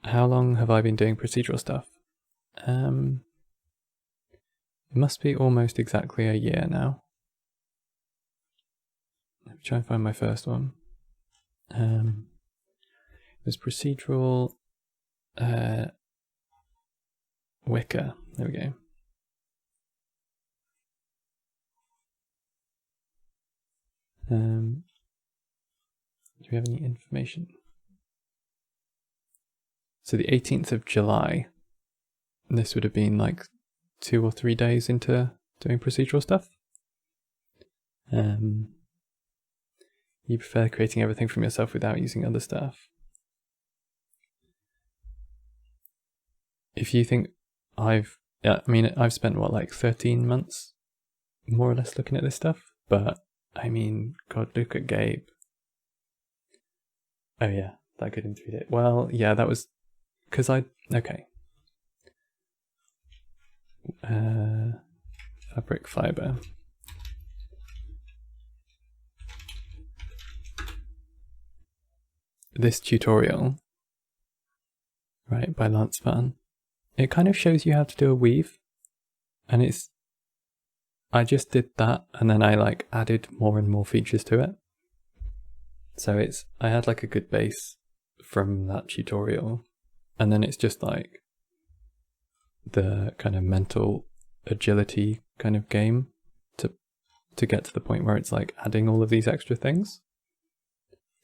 How long have I been doing procedural stuff? It must be almost exactly a year now. Let me try and find my first one. It was procedural wicker. There we go. Do we have any information? So the 18th of July, this would have been like 2 or 3 days into doing procedural stuff. You prefer creating everything from yourself without using other stuff. If you think I've spent what, like 13 months more or less looking at this stuff, but I mean, God, look at Gabe. Oh yeah, that good in 3 days. Well, yeah, that was because okay. Fabric fiber. This tutorial, right, by Lance Van, it kind of shows you how to do a weave, and I just did that, and then I like added more and more features to it. So I had like a good base from that tutorial, and then it's just like the kind of mental agility kind of game to get to the point where it's like adding all of these extra things.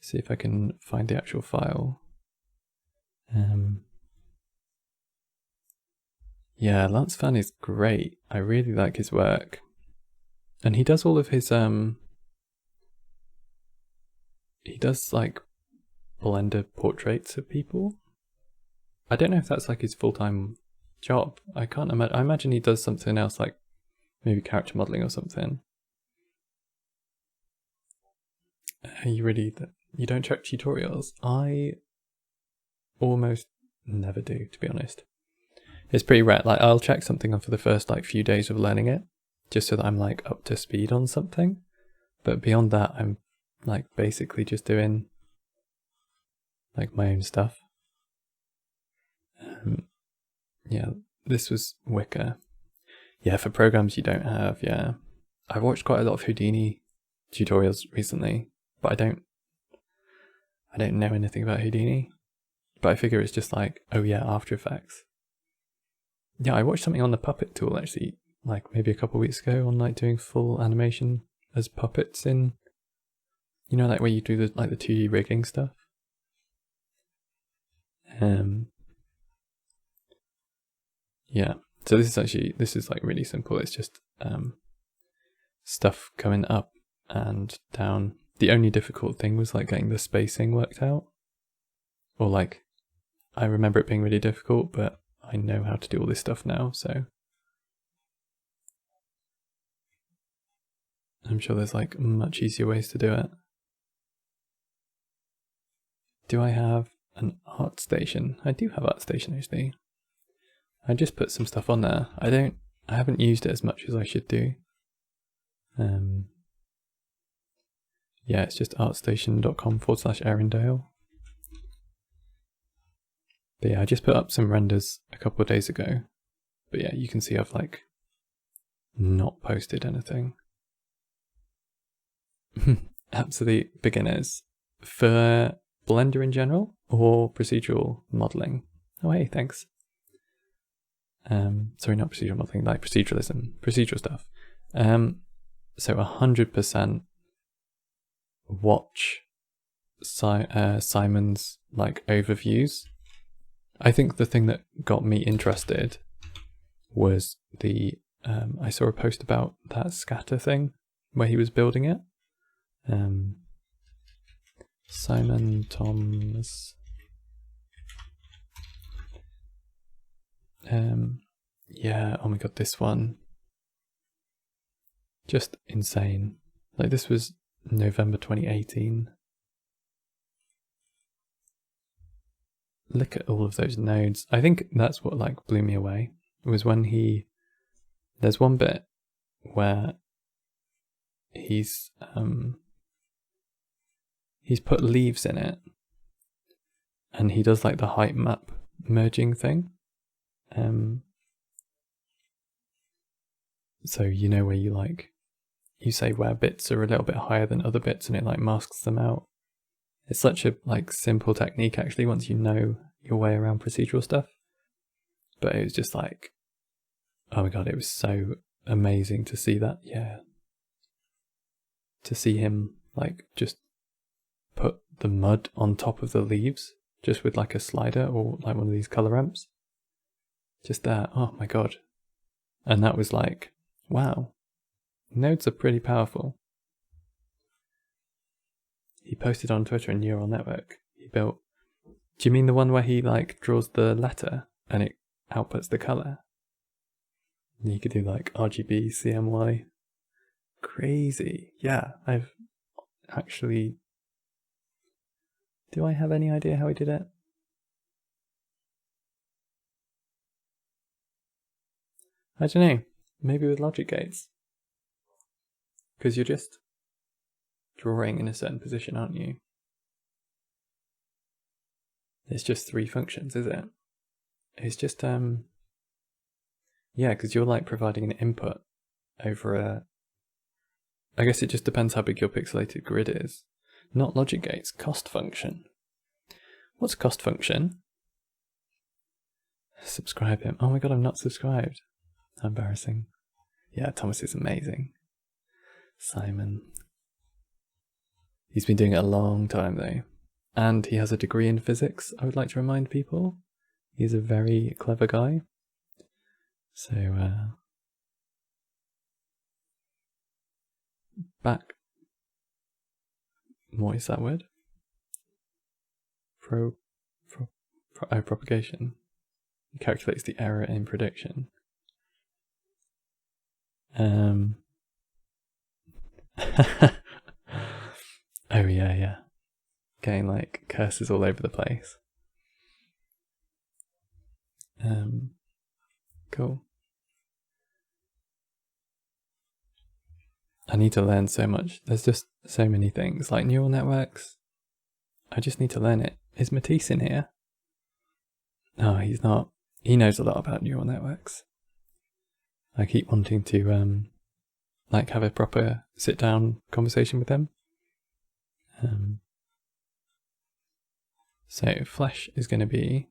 See if I can find the actual file. Yeah, Lance Fan is great. I really like his work. And he does all of his he does like Blender portraits of people. I don't know if that's like his full-time job. I can't imagine. I imagine he does something else, like maybe character modeling or something. You don't check tutorials? I almost never do, to be honest. It's pretty rare. Like, I'll check something for the first like few days of learning it, just so that I'm like up to speed on something. But beyond that, I'm like basically just doing like my own stuff. Yeah, this was Wicker. Yeah, for programs you don't have. Yeah, I've watched quite a lot of Houdini tutorials recently, but I don't know anything about Houdini. But I figure it's just like, oh yeah, After Effects. Yeah, I watched something on the Puppet tool actually, like maybe a couple of weeks ago, on like doing full animation as puppets in, you know, like where you do the like the 2D rigging stuff. Yeah, so this is like really simple. It's just stuff coming up and down. The only difficult thing was like getting the spacing worked out, or like I remember it being really difficult, but I know how to do all this stuff now, so I'm sure there's like much easier ways to do it. Do I have an art station? I do have art station actually. I just put some stuff on there. I haven't used it as much as I should do. Yeah, it's just artstation.com/Erindale. But yeah, I just put up some renders a couple of days ago. But yeah, you can see I've like not posted anything. Absolute beginners. For Blender in general or procedural modeling? Oh hey, thanks. Sorry, not procedural modeling, like proceduralism, procedural stuff. So 100% watch Simon's like overviews. I think the thing that got me interested was I saw a post about that scatter thing where he was building it. Simon Thomas. Yeah, oh my god, this one. Just insane. Like, this was November 2018. Look at all of those nodes. I think that's what like blew me away. It was when there's one bit where he's put leaves in it, and he does like the height map merging thing. So you know where you say where bits are a little bit higher than other bits, and it like masks them out. It's such a like simple technique actually once you know your way around procedural stuff. But it was just like, oh my god, it was so amazing to see that. Yeah. To see him like just put the mud on top of the leaves just with like a slider or like one of these color ramps. Just that, oh my god. And that was like, wow, nodes are pretty powerful. He posted on Twitter and neural network. He built, do you mean the one where he like draws the letter and it outputs the color? And you could do like RGB, CMY. Crazy. Yeah, I've actually, do I have any idea how he did it? I don't know, maybe with logic gates. Because you're just drawing in a certain position, aren't you? It's just 3 functions, is it? It's just, yeah, because you're like providing an input over I guess it just depends how big your pixelated grid is. Not logic gates, cost function. What's cost function? Subscribe him. Oh my god, I'm not subscribed. How embarrassing. Yeah, Thomas is amazing. Simon. He's been doing it a long time though. And he has a degree in physics, I would like to remind people. He's a very clever guy. So, back. What is that word? Propagation. It calculates the error in prediction. Oh yeah. Getting like curses all over the place. Cool. I need to learn so much. There's just so many things like neural networks. I just need to learn it. Is Matisse in here? No, he's not. He knows a lot about neural networks. I keep wanting to like have a proper sit down conversation with him. So flash is going to be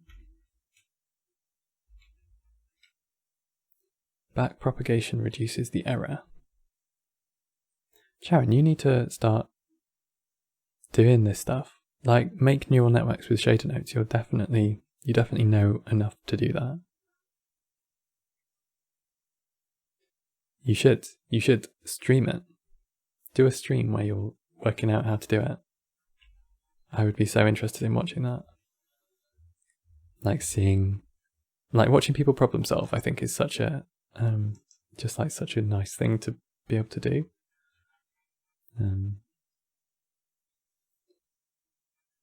back propagation reduces the error. Sharon, you need to start doing this stuff. Like make neural networks with shader nodes. You definitely know enough to do that. You should stream it. Do a stream where you're working out how to do it. I would be so interested in watching that. Like watching people problem solve, I think is such a, just like such a nice thing to be able to do.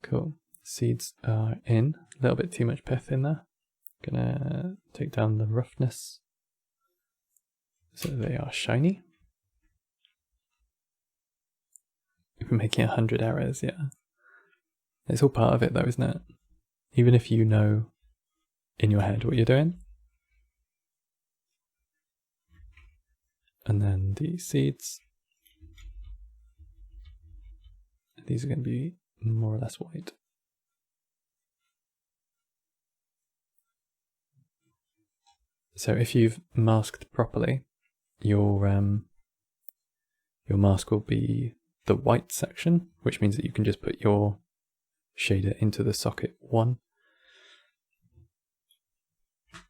Cool. Seeds are in. A little bit too much pith in there. Gonna take down the roughness so they are shiny. We're making 100 errors, yeah. It's all part of it though, isn't it? Even if you know in your head what you're doing. And then the seeds. These are going to be more or less white. So if you've masked properly, your mask will be the white section, which means that you can just put your shader into the socket 1.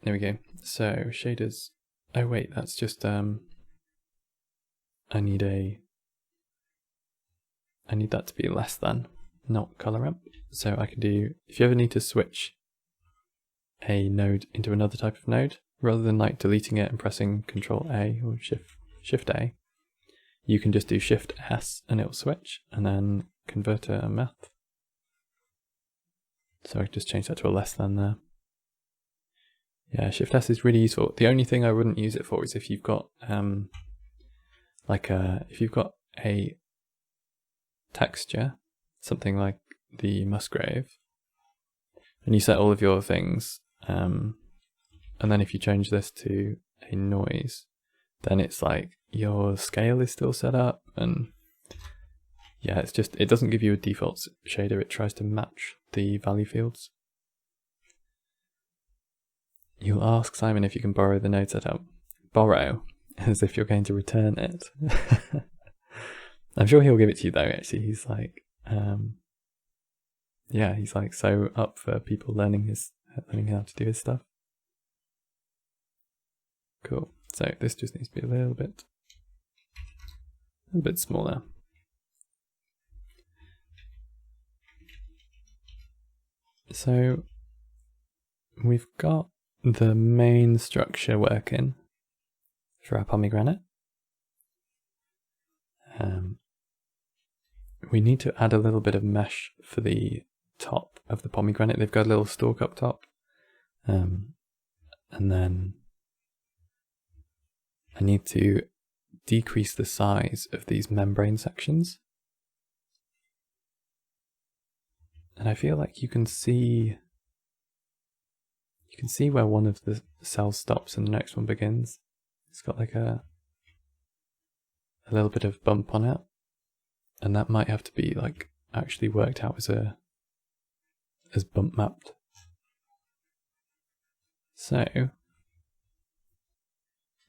There we go. So shaders. Oh wait, that's just I need that to be less than, not color ramp. So I can do, if you ever need to switch a node into another type of node, rather than like deleting it and pressing Control A or Shift A, you can just do Shift S and it'll switch, and then converter math. So I can just change that to a less than there. Yeah, Shift S is really useful. The only thing I wouldn't use it for is if you've got if you've got a texture, something like the Musgrave, and you set all of your things, and then if you change this to a noise, then it's like your scale is still set up, and yeah, it's just, it doesn't give you a default shader, it tries to match the value fields. You'll ask Simon if you can borrow the node setup. Borrow, as if you're going to return it. I'm sure he'll give it to you though, actually. He's like, yeah, he's like so up for people learning how to do his stuff. Cool. So this just needs to be a little bit smaller. So we've got the main structure working for our pomegranate. We need to add a little bit of mesh for the top of the pomegranate. They've got a little stalk up top, and then I need to decrease the size of these membrane sections. And I feel like you can see where one of the cells stops and the next one begins. It's got like a little bit of bump on it, and that might have to be like actually worked out as bump mapped. So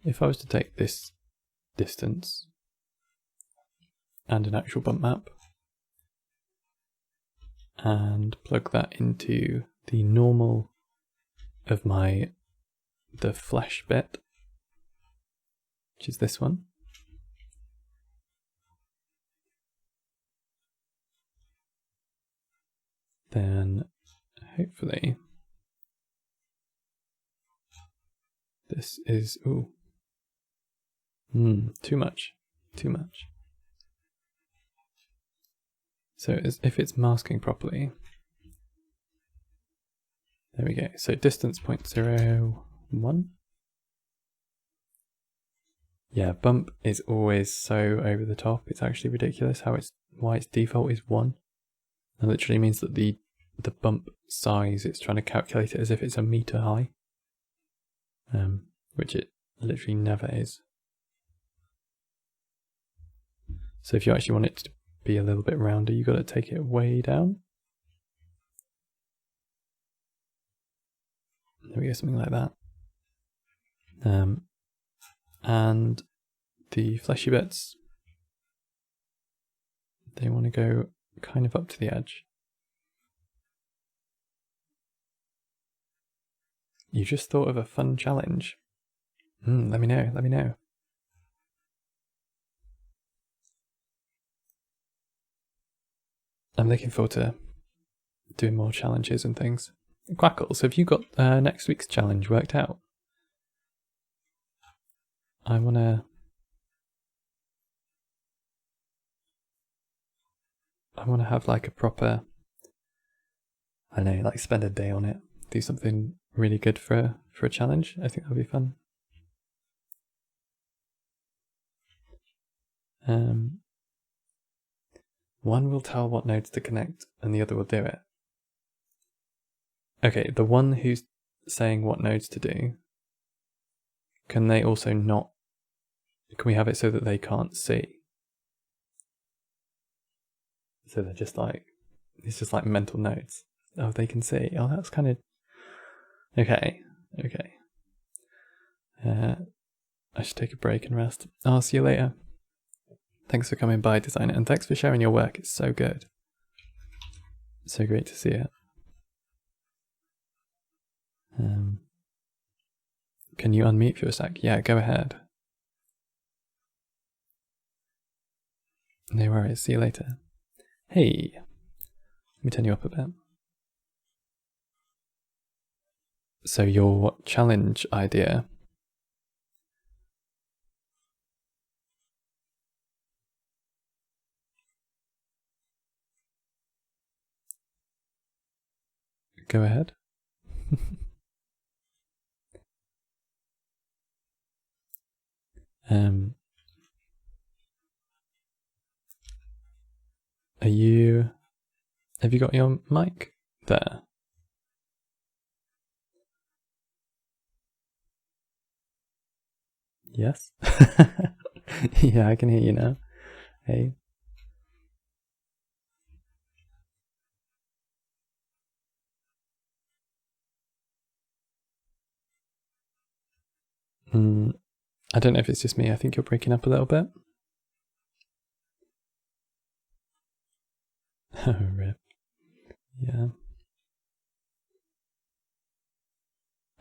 if I was to take this distance and an actual bump map and plug that into the normal of the flesh bit, which is this one, then hopefully this is, ooh, too much. So if it's masking properly, there we go. So distance 0.01. Yeah, bump is always so over the top. It's actually ridiculous why its default is 1. That literally means that the bump size, it's trying to calculate it as if it's a meter high, which it literally never is. So if you actually want it to be a little bit rounder, you've got to take it way down. There we go, something like that. And the fleshy bits, they want to go kind of up to the edge. You just thought of a fun challenge. Let me know. I'm looking forward to doing more challenges and things. Quackles, have you got next week's challenge worked out? I want to have like a proper, I don't know, like spend a day on it, do something really good for a challenge. I think that'll be fun. One will tell what nodes to connect and the other will do it. Okay, the one who's saying what nodes to do, can they also not, can we have it so that they can't see? So they're just like, it's just like mental nodes. Oh, they can see. Oh, that's kind of, okay. I should take a break and rest. I'll see you later. Thanks for coming by, designer, and thanks for sharing your work. It's so good. It's so great to see it. Can you unmute for a sec? Yeah, go ahead. No worries, see you later. Hey, let me turn you up a bit. So your challenge idea, go ahead. Have you got your mic there? Yes? Yeah, I can hear you now. Hey. I don't know if it's just me. I think you're breaking up a little bit. Oh, rip. Yeah.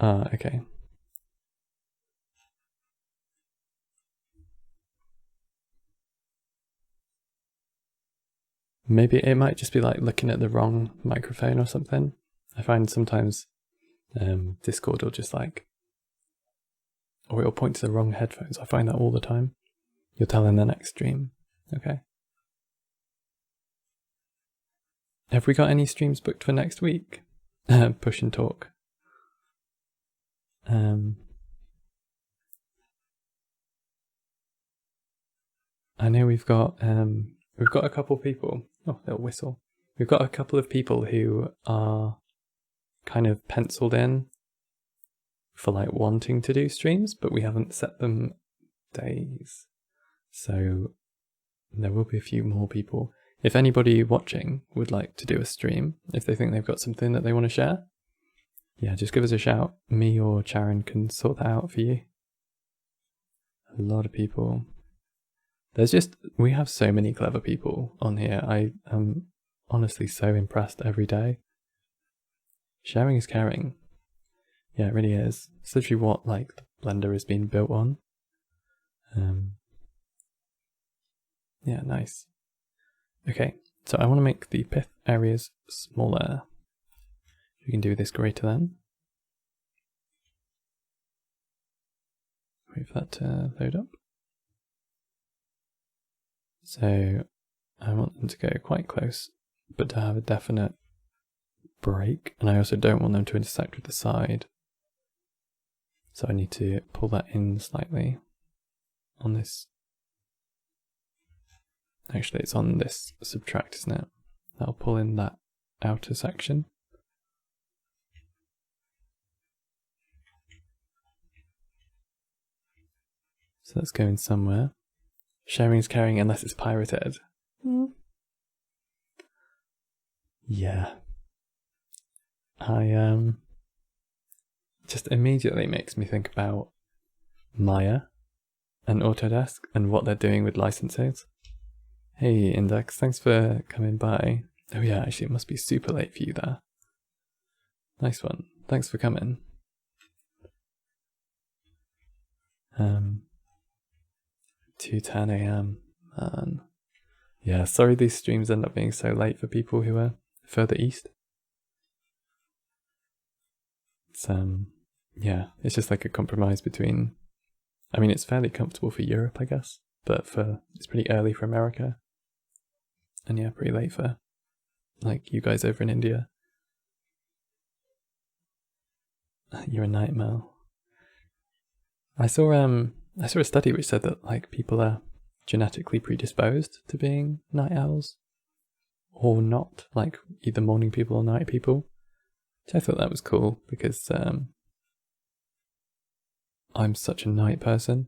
Okay. Maybe it might just be like looking at the wrong microphone or something. I find sometimes Discord will just like, or it'll point to the wrong headphones. I find that all the time. You'll tell in the next stream. Okay. Have we got any streams booked for next week? Push and talk. I know we've got a couple people. Oh, little whistle. We've got a couple of people who are kind of penciled in for like wanting to do streams, but we haven't set them days. So there will be a few more people. If anybody watching would like to do a stream, if they think they've got something that they want to share, yeah, just give us a shout. Me or Sharon can sort that out for you. A lot of people. We have so many clever people on here. I am honestly so impressed every day. Sharing is caring. Yeah, it really is. It's literally what like the Blender has been built on. Yeah, nice. Okay, so I want to make the pith areas smaller. You can do this greater than. Wait for that to load up. So I want them to go quite close, but to have a definite break, and I also don't want them to intersect with the side. So I need to pull that in slightly on this. Actually, it's on this subtract, isn't it? I'll pull in that outer section. So that's going somewhere. Sharing is caring unless it's pirated. Yeah. Just immediately makes me think about Maya and Autodesk and what they're doing with licenses. Hey Index, thanks for coming by. Oh yeah, actually it must be super late for you there. Nice one. Thanks for coming. 2:10 AM, man. Yeah, sorry these streams end up being so late for people who are further east. It's yeah, it's just like a compromise between, I mean it's fairly comfortable for Europe I guess, but it's pretty early for America. And yeah, pretty late for like you guys over in India. You're a nightmare. I saw a study which said that like people are genetically predisposed to being night owls or not, like either morning people or night people. Which I thought that was cool because I'm such a night person.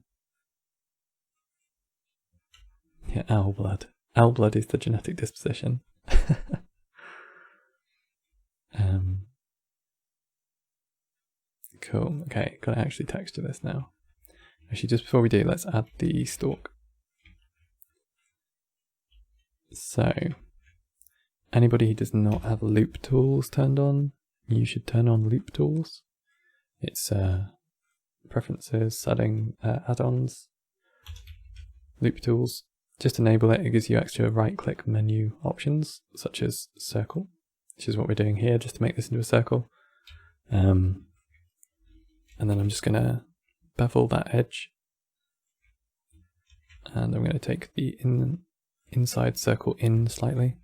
Yeah, owl blood. Owl blood is the genetic disposition. Cool. Okay, gotta actually texture this now. Actually, just before we do, let's add the stalk. So, anybody who does not have loop tools turned on, you should turn on loop tools. It's preferences, setting, add-ons, loop tools. Just enable it. It gives you extra right-click menu options, such as circle, which is what we're doing here, just to make this into a circle. And then I'm just gonna bevel that edge. And I'm gonna take the inside circle in slightly.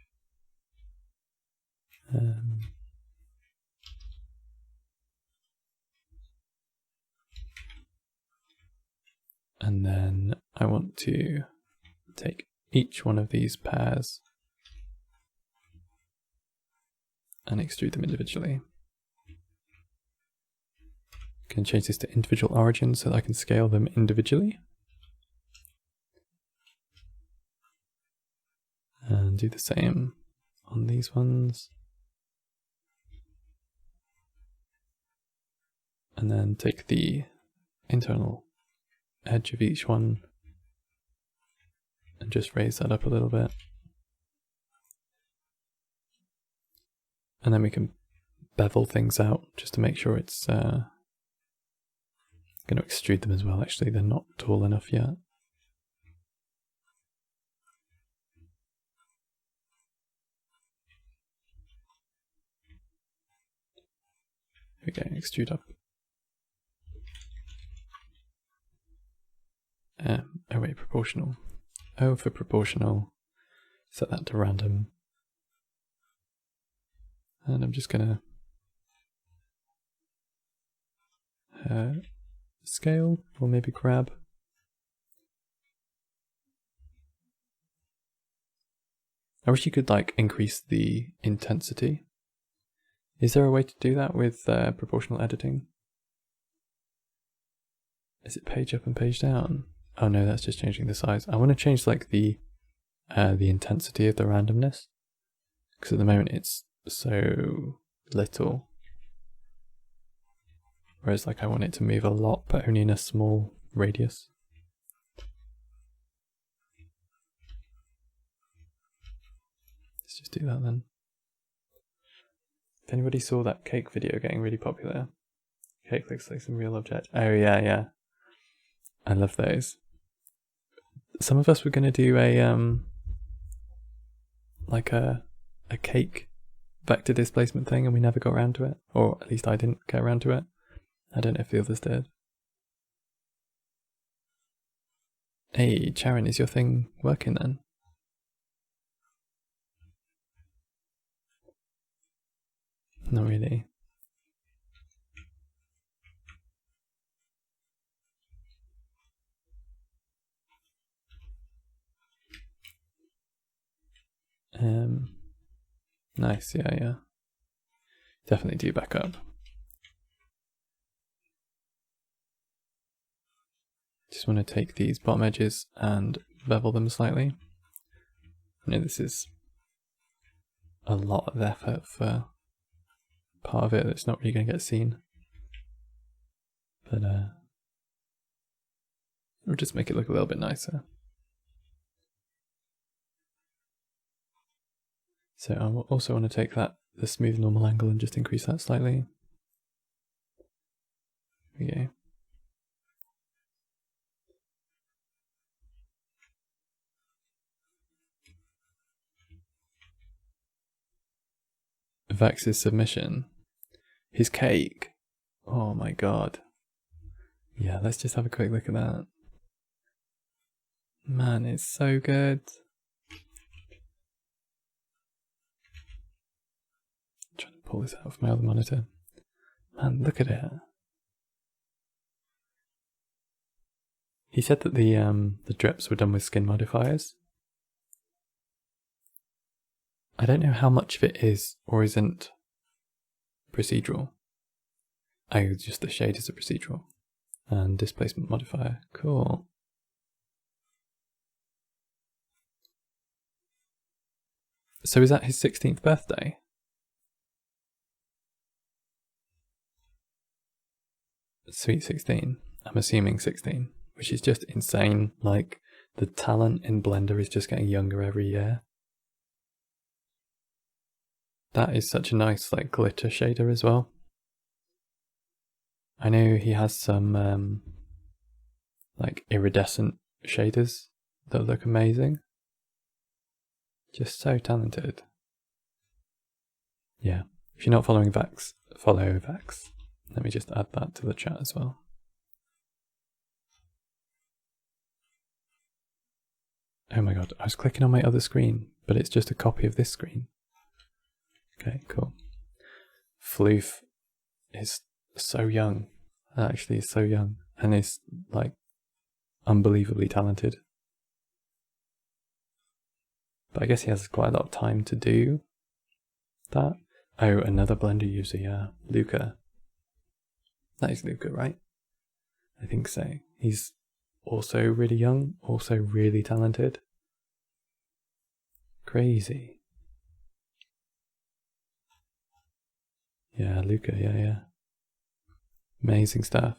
And then I want to take each one of these pairs and extrude them individually. Can change this to individual origins so that I can scale them individually. And do the same on these ones. And then take the internal edge of each one and just raise that up a little bit. And then we can bevel things out just to make sure it's going to extrude them as well. Actually, they're not tall enough yet. Here we go, extrude up. Oh wait, proportional. Oh, for proportional, set that to random. And I'm just gonna scale, or maybe grab. I wish you could like increase the intensity. Is there a way to do that with proportional editing? Is it page up and page down? Oh no, that's just changing the size. I want to change like the intensity of the randomness, because at the moment it's so little. Whereas like I want it to move a lot, but only in a small radius. Let's just do that then. If anybody saw that cake video getting really popular, cake looks like some real object. Oh yeah, yeah. I love those. Some of us were going to do a like a cake vector displacement thing, and we never got around to it, or at least I didn't get around to it. I don't know if the others did. Hey, Charon, is your thing working then? Not really. Nice, yeah. Definitely do back up. Just want to take these bottom edges and bevel them slightly. I know this is a lot of effort for part of it that's not really going to get seen. But we'll just make it look a little bit nicer. So I also want to take the smooth normal angle and just increase that slightly. There we go. Vex's submission. His cake. Oh my god. Yeah, let's just have a quick look at that. Man, it's so good. I'm trying to pull this out of my other monitor. Man, look at it. He said that the drips were done with skin modifiers. I don't know how much of it is or isn't procedural. Oh, just the shade is a procedural. And displacement modifier. Cool. So is that his 16th birthday? Sweet 16. I'm assuming 16, which is just insane. Like, the talent in Blender is just getting younger every year. That is such a nice, like, glitter shader as well. I know he has some, like, iridescent shaders that look amazing. Just so talented. Yeah. If you're not following Vex, follow Vex. Let me just add that to the chat as well. Oh my god, I was clicking on my other screen, but it's just a copy of this screen. Okay, cool. Floof is so young. Actually, is so young. And is, like, unbelievably talented. But I guess he has quite a lot of time to do that. Oh, another Blender user, yeah. Luca. That is Luca, right? I think so. He's also really young, also really talented. Crazy. Yeah, Luca, yeah. Amazing stuff.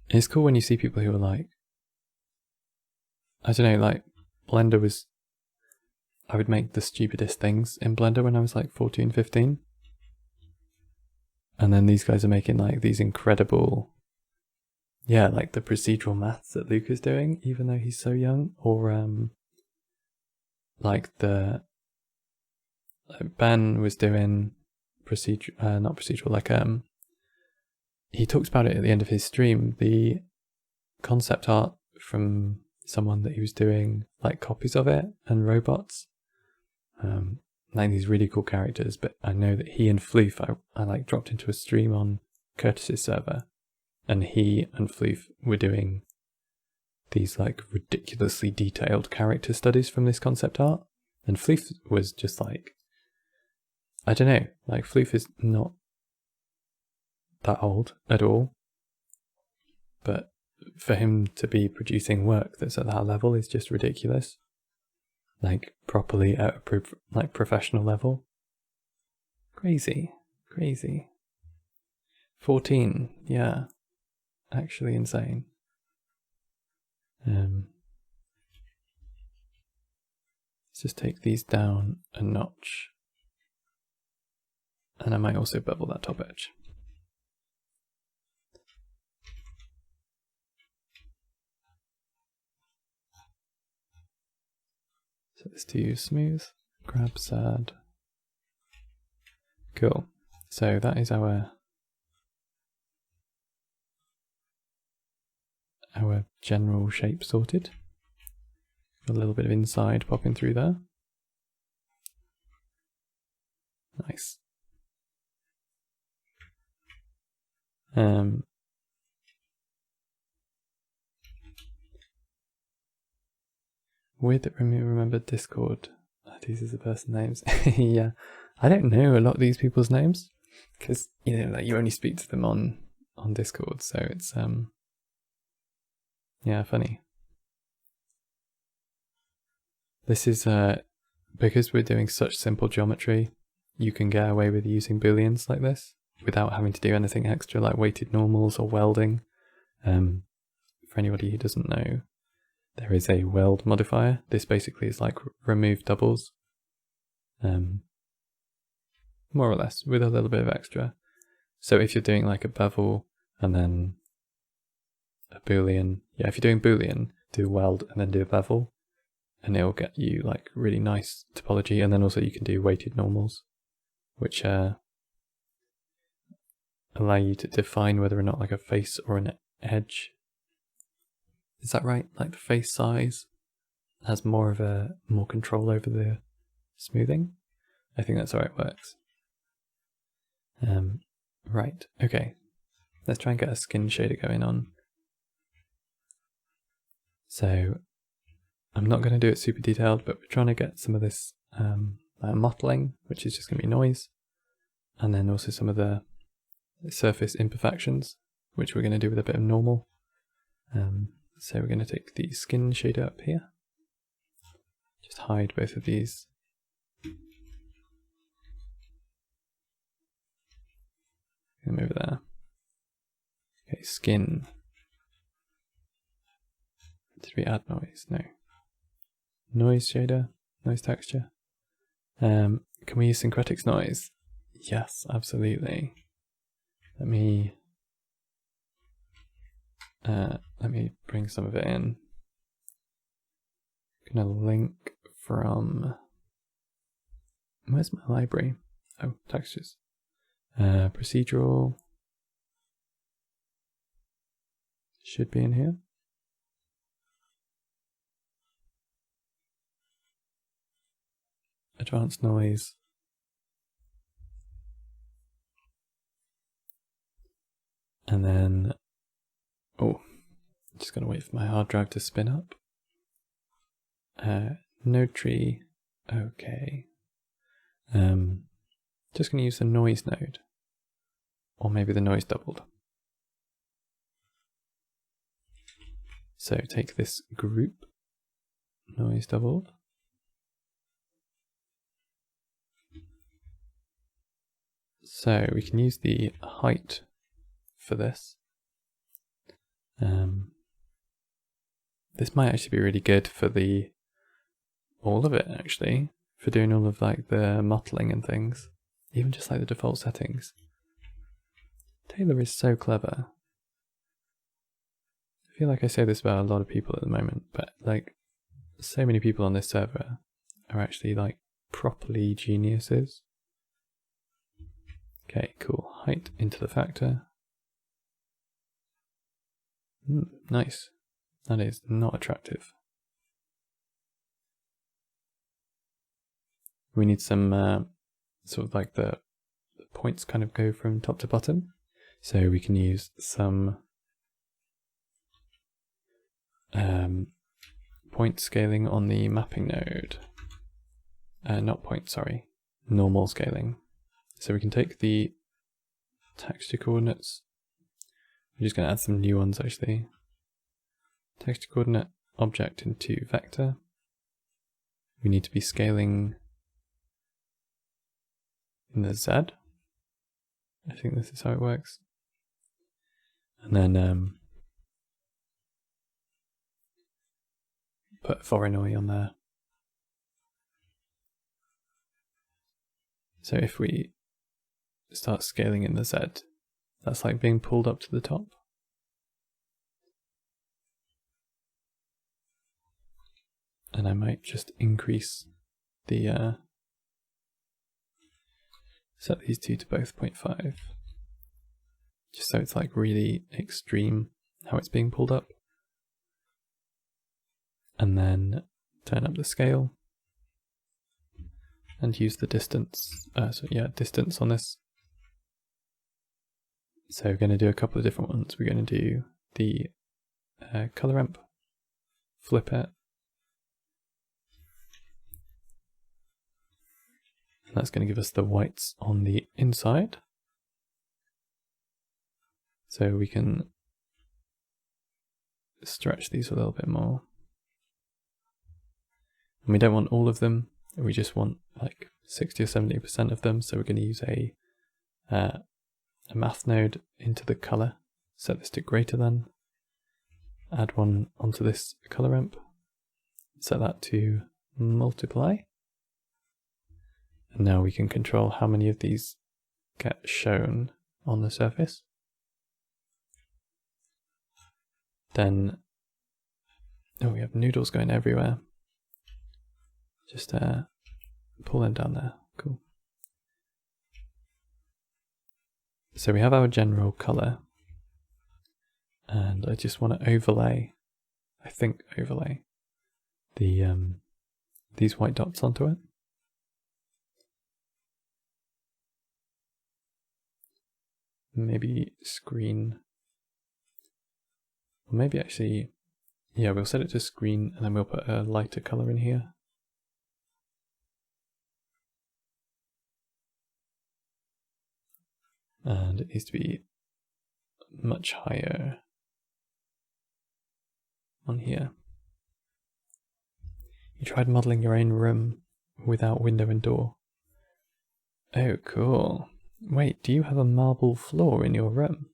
It's cool when you see people who are like, I don't know, like, Blender was, I would make the stupidest things in Blender when I was like 14, 15. And then these guys are making like these incredible, yeah, like the procedural maths that Luca's doing, even though he's so young. Or like Ben was doing not procedural, like he talks about it at the end of his stream, the concept art from someone that he was doing like copies of it and robots. Like these really cool characters, but I know that he and Floof, I like dropped into a stream on Curtis's server, and he and Floof were doing these like ridiculously detailed character studies from this concept art, and Floof was just like, I don't know, like Floof is not that old at all, but for him to be producing work that's at that level is just ridiculous. Like properly at a like professional level. Crazy. 14, yeah. Actually insane. Let's just take these down a notch. And I might also bevel that top edge. Set this to smooth, grab sad. Cool. So that is our general shape sorted. Got a little bit of inside popping through there. Nice. Weird that remember Discord. These are the person names. Yeah, I don't know a lot of these people's names because like you only speak to them on Discord, so it's yeah, funny. This is because we're doing such simple geometry, you can get away with using booleans like this without having to do anything extra like weighted normals or welding. For anybody who doesn't know, there is a weld modifier. This basically is like remove doubles, more or less, with a little bit of extra. So if you're doing like a bevel and then a boolean, yeah, if you're doing boolean, do weld and then do a bevel, and it'll get you like really nice topology. And then also you can do weighted normals, which allow you to define whether or not like a face or an edge. Is that right? Like the face size has more control over the smoothing. I think that's how it works. Right, okay. Let's try and get a skin shader going on. So I'm not going to do it super detailed, but we're trying to get some of this mottling, which is just going to be noise, and then also some of the surface imperfections, which we're going to do with a bit of normal. So we're going to take the skin shader up here, just hide both of these. Get them over there. Okay, skin. Did we add noise? No. Noise shader, noise texture. Can we use syncretics noise? Yes, absolutely. Let me bring some of it in. I'm gonna link from, where's my library? Oh, textures. Procedural should be in here. Advanced noise. And then, oh, just gonna wait for my hard drive to spin up. Node tree, okay. Just gonna use the noise node, or maybe the noise doubled. So take this group, noise doubled. So we can use the height for this. This might actually be really good for all of it actually, for doing all of like the mottling and things, even just like the default settings. Taylor is so clever. I feel like I say this about a lot of people at the moment, but like so many people on this server are actually like properly geniuses. Okay, cool. Height into the factor. Nice. That is not attractive. We need some sort of like the points kind of go from top to bottom. So we can use some point scaling on the mapping node. Not point, sorry. Normal scaling. So we can take the texture coordinates. I'm just going to add some new ones actually. Texture coordinate object into vector. We need to be scaling in the Z. I think this is how it works. And then put Voronoi on there. So if we start scaling in the Z, that's like being pulled up to the top. And I might just increase the, set these two to both 0.5, just so it's like really extreme how it's being pulled up. And then turn up the scale and use the distance, distance on this. So we're going to do a couple of different ones. We're going to do the color ramp, flip it, and that's going to give us the whites on the inside. So we can stretch these a little bit more. And we don't want all of them, we just want like 60 or 70% of them, so we're going to use a math node into the color, set this to greater than, add one onto this color ramp, set that to multiply, and now we can control how many of these get shown on the surface. Then, oh, we have noodles going everywhere. Just pull them down there, cool. So we have our general color, and I just want to overlay, overlay the these white dots onto it. Maybe screen, or maybe actually, yeah, we'll set it to screen and then we'll put a lighter color in here. And it needs to be much higher on here. You tried modeling your own room without window and door. Oh, cool. Wait, do you have a marble floor in your room?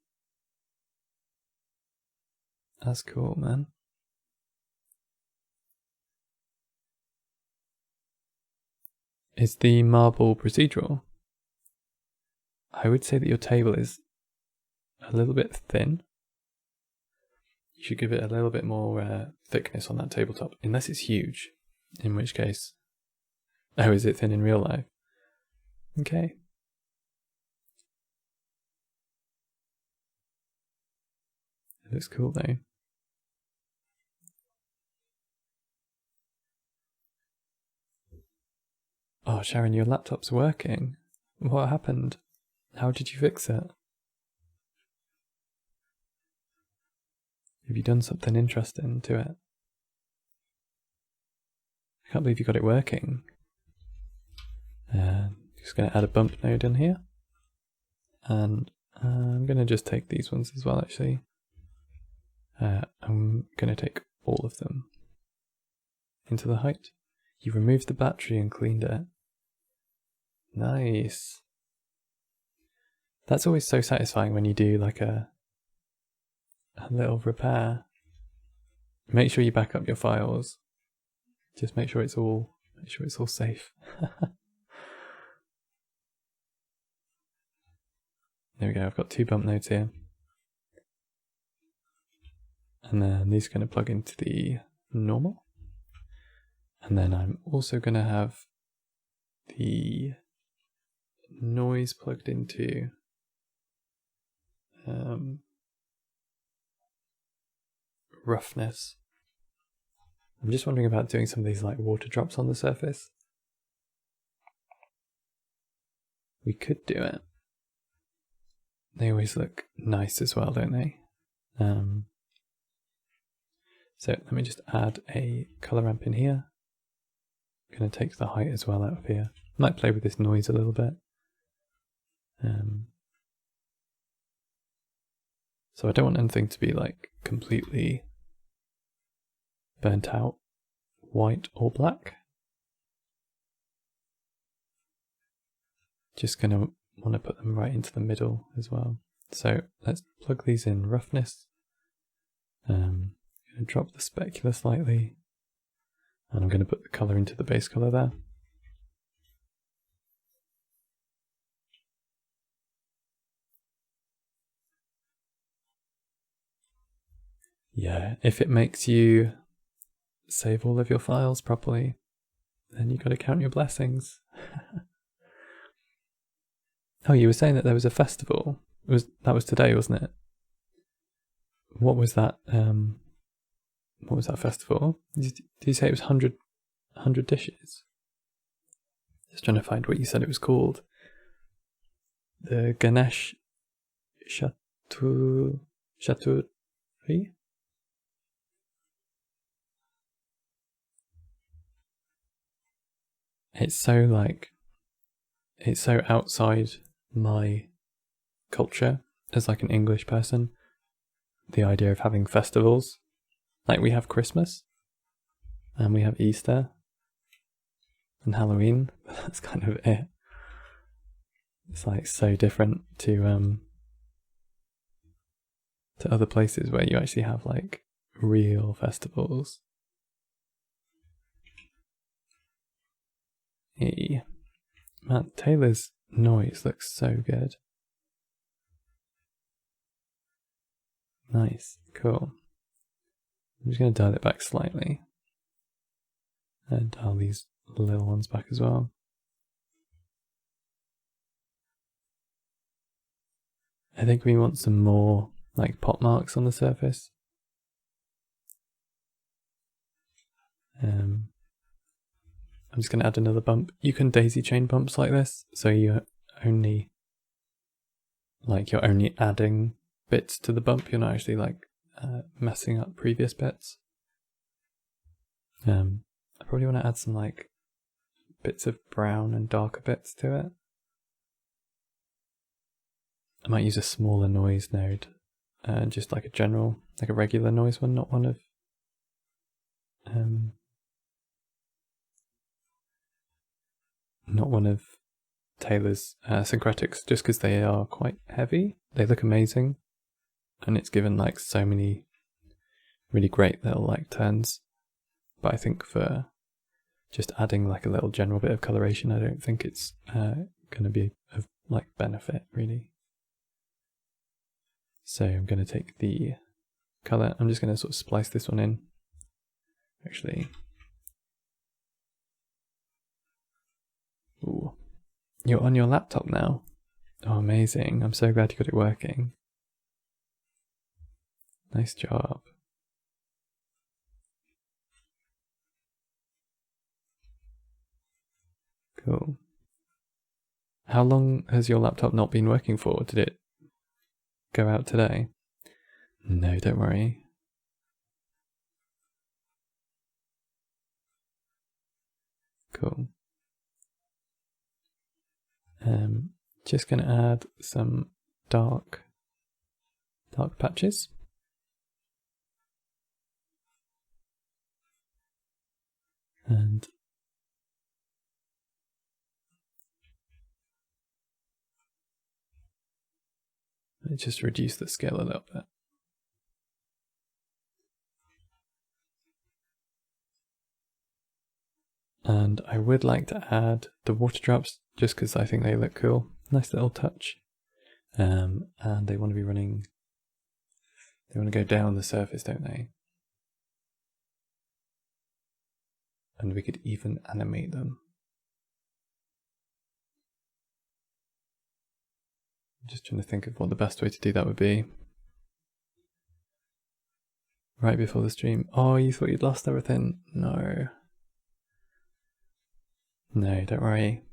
That's cool, man. Is the marble procedural? I would say that your table is a little bit thin. You should give it a little bit more thickness on that tabletop, unless it's huge, in which case... Oh, is it thin in real life? Okay. It looks cool though. Oh, Sharon, your laptop's working. What happened? How did you fix it? Have you done something interesting to it? I can't believe you got it working. Just going to add a bump node in here. And I'm going to just take these ones as well, actually. I'm going to take all of them into the height. You removed the battery and cleaned it. Nice. That's always so satisfying when you do like a little repair. Make sure you back up your files. Just make sure it's all safe. There we go, I've got 2 bump nodes here. And then these are going to plug into the normal. And then I'm also going to have the noise plugged into roughness. I'm just wondering about doing some of these like water drops on the surface. We could do it. They always look nice as well, don't they? So let me just add a color ramp in here. I'm going to take the height as well out of here. Might play with this noise a little bit. So I don't want anything to be like completely burnt out, white or black. Just going to want to put them right into the middle as well. So let's plug these in roughness. I'm going to drop the specular slightly, and I'm going to put the color into the base color there. Yeah, if it makes you save all of your files properly, then you got to count your blessings. Oh, you were saying that there was a festival. That was today, wasn't it? What was that? What was that festival? Did you say it was 100 dishes? Just trying to find what you said it was called. The Ganesh Chaturi? It's so outside my culture as like an English person. The idea of having festivals. Like we have Christmas and we have Easter and Halloween. That's kind of it. It's like so different to other places where you actually have like real festivals. Hey. Man, Taylor's noise looks so good. Nice, cool. I'm just going to dial it back slightly. And dial these little ones back as well. I think we want some more like pop marks on the surface. I'm just going to add another bump. You can daisy chain bumps like this, so you're only adding bits to the bump. You're not actually like messing up previous bits. I probably want to add some like bits of brown and darker bits to it. I might use a smaller noise node, just like a regular noise one, not one of Taylor's syncretics, just because they are quite heavy. They look amazing, and it's given like so many really great little like turns. But I think for just adding like a little general bit of coloration, I don't think it's going to be of like benefit really. So I'm going to take the color. I'm just going to sort of splice this one in. Actually, ooh, you're on your laptop now. Oh, amazing! I'm so glad you got it working. Nice job. Cool. How long has your laptop not been working for? Did it go out today? No, don't worry. Cool. Just gonna add some dark patches. And just reduce the scale a little bit. And I would like to add the water drops just because I think they look cool. Nice little touch. And they want to be running, they want to go down the surface, don't they? And we could even animate them. I'm just trying to think of what the best way to do that would be. Right before the stream. Oh, you thought you'd lost everything? No. No, don't worry.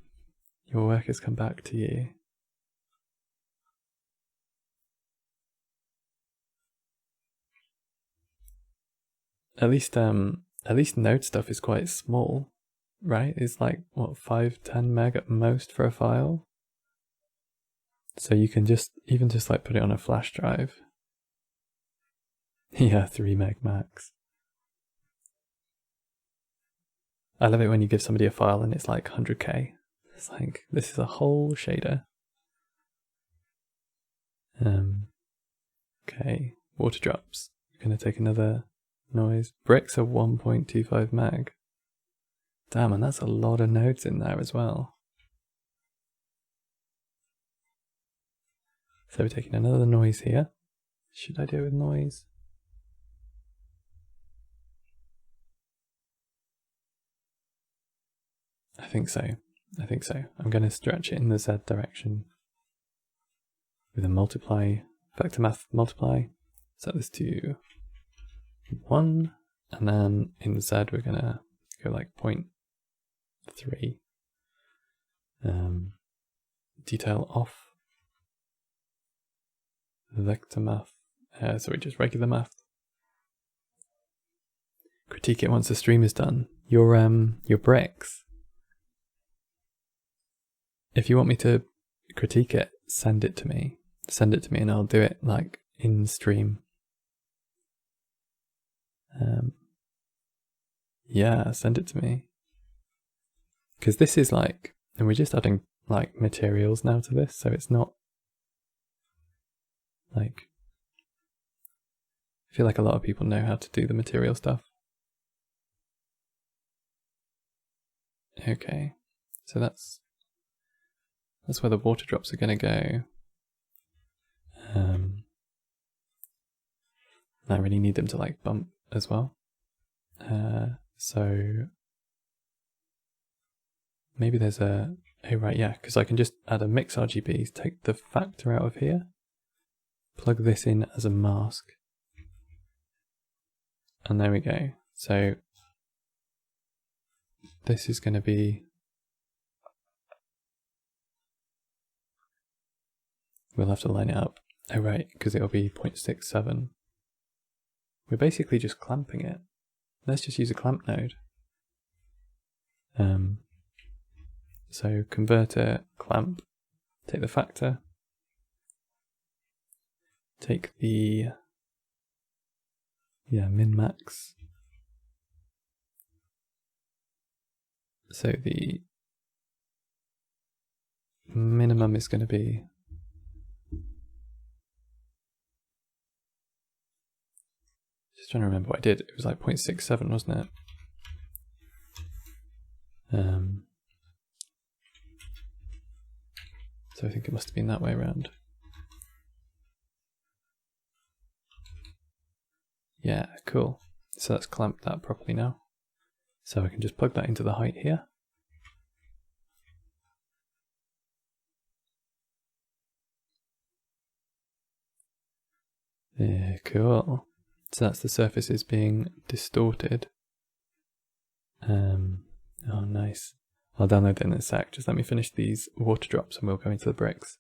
Your work has come back to you. At least node stuff is quite small, right? It's like what, 5-10 meg at most for a file. So you can even just like put it on a flash drive. Yeah, 3 meg max. I love it when you give somebody a file and it's like 100k. It's like, this is a whole shader. Okay, water drops. I'm gonna take another noise. Bricks are 1.25 meg. Damn, and that's a lot of nodes in there as well. So we're taking another noise here. Should I do it with noise? think so. I think so. I'm going to stretch it in the Z direction with a multiply, vector math multiply. Set this to 1, and then in Z we're going to go like 0.3. Detail off. Vector math. Sorry, just regular math. Critique it once the stream is done. Your bricks. If you want me to critique it, send it to me. Send it to me and I'll do it like in stream. Yeah, send it to me. Because this is like, and we're just adding like materials now to this, so it's not like, I feel like a lot of people know how to do the material stuff. Okay, so that's where the water drops are going to go. I really need them to like bump as well. So maybe there's a, oh right, yeah, because I can just add a mix RGB, take the factor out of here, plug this in as a mask, and there we go. So this is going to be, we'll have to line it up. Oh right, because it'll be 0.67. We're basically just clamping it. Let's just use a clamp node. So converter, clamp, take the factor, take the min max. So the minimum is going to be just trying to remember what I did. It was like 0.67, wasn't it? So I think it must have been that way around. Yeah, cool. So let's clamp that properly now. So I can just plug that into the height here. Yeah, cool. So that's the surfaces being distorted. Oh, nice. I'll download it in a sec. Just let me finish these water drops and we'll go into the bricks.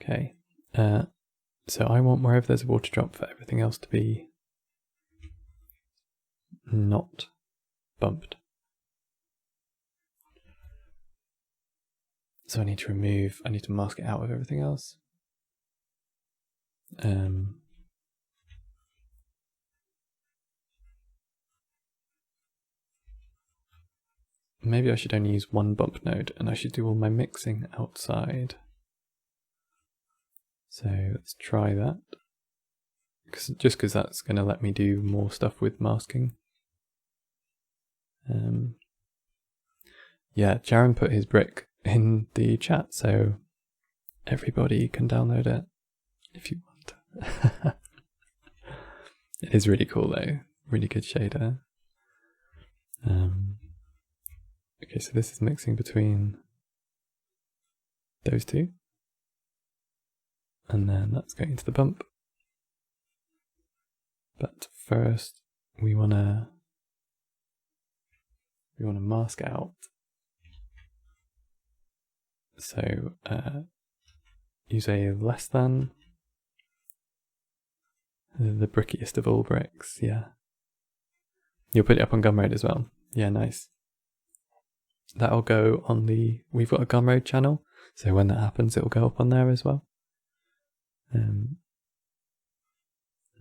Okay. So I want wherever there's a water drop for everything else to be not bumped. So I need to mask it out of everything else. Maybe I should only use one bump node and I should do all my mixing outside. So let's try that. Just because that's going to let me do more stuff with masking. Yeah, Jaron put his brick in the chat, so everybody can download it if you want. It is really cool though, really good shader. Okay, so this is mixing between those two. And then that's going into the bump. But first we wanna mask out. So use a less than, the brickiest of all bricks, yeah. You'll put it up on Gumroad as well. Yeah, nice. That'll go on we've got a Gumroad channel, so when that happens it'll go up on there as well.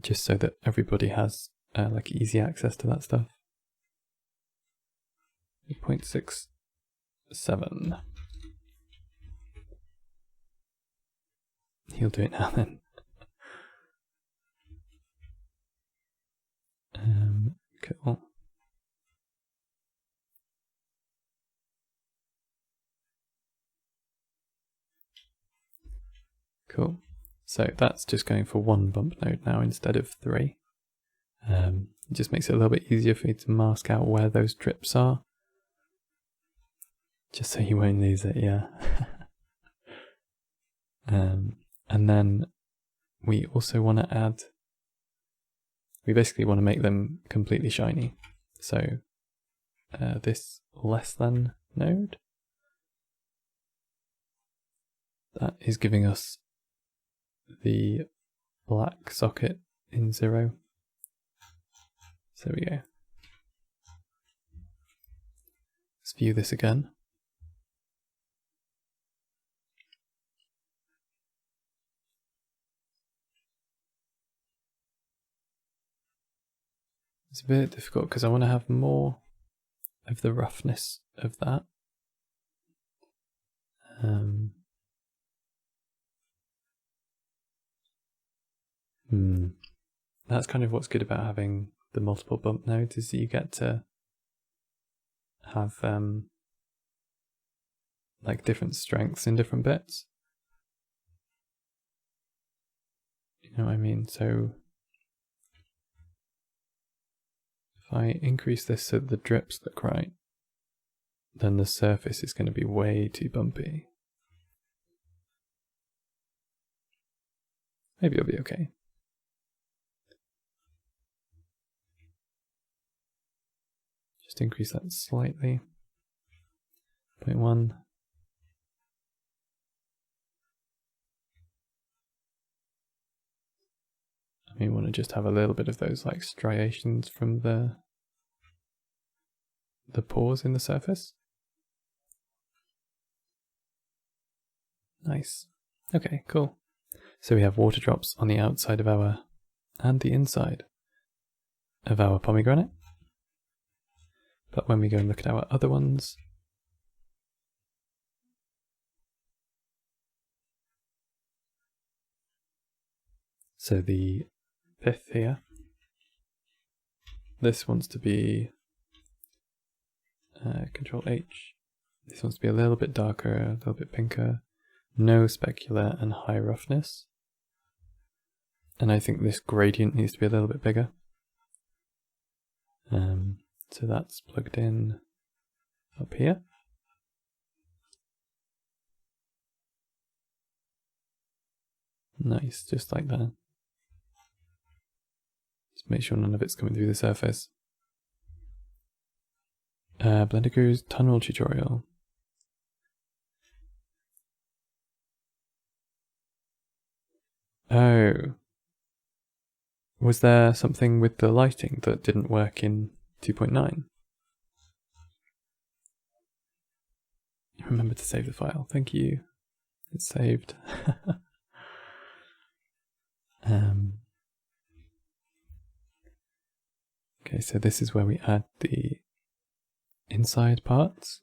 Just so that everybody has like easy access to that stuff. 0.67. He'll do it now then. Cool. Cool. So that's just going for one bump node now instead of 3. It just makes it a little bit easier for me to mask out where those drips are. Just so you won't lose it, yeah. And then we also want to add, we basically want to make them completely shiny. So this less than node, that is giving us the black socket in 0. So there we go. Let's view this again. It's a bit difficult because I want to have more of the roughness of that. That's kind of what's good about having the multiple bump nodes, is that you get to have like different strengths in different bits. You know what I mean? So if I increase this so that the drips look right, then the surface is going to be way too bumpy. Maybe it'll be okay. Just increase that slightly. 0.1. I may want to just have a little bit of those like striations from the pores in the surface. Nice. Okay, cool. So we have water drops on the outside of our, and the inside of our pomegranate. But when we go and look at our other ones, so the pith here, this wants to be Control H. This wants to be a little bit darker, a little bit pinker, no specular and high roughness. And I think this gradient needs to be a little bit bigger. So that's plugged in up here. Nice, just like that. Just make sure none of it's coming through the surface. Blender Guru's tunnel tutorial. Oh. Was there something with the lighting that didn't work in 2.9? Remember to save the file. Thank you. It's saved. Okay, so this is where we add the inside parts.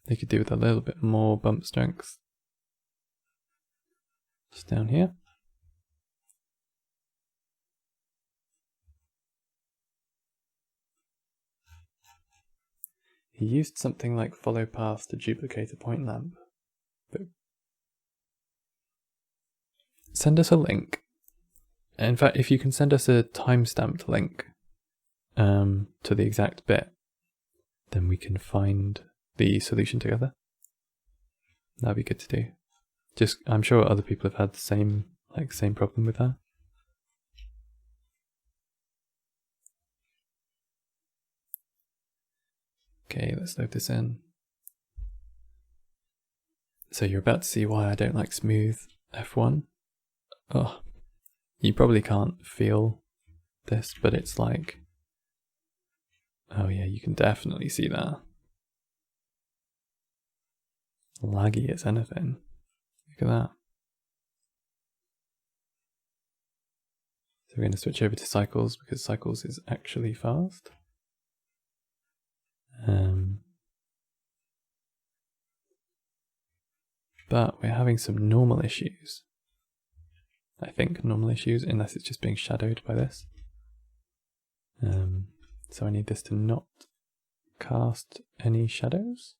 They could do with a little bit more bump strength. Just down here. He used something like follow path to duplicate a point lamp. But send us a link. In fact, if you can send us a timestamped link to the exact bit, then we can find the solution together. That'd be good to do. Just, I'm sure other people have had the same problem with that. Okay, let's load this in. So you're about to see why I don't like smooth F1. Oh, you probably can't feel this, but it's like, oh yeah, you can definitely see that. Laggy as anything. Look at that. So we're going to switch over to cycles because cycles is actually fast. But we're having some normal issues. I think normal issues, unless it's just being shadowed by this. So I need this to not cast any shadows?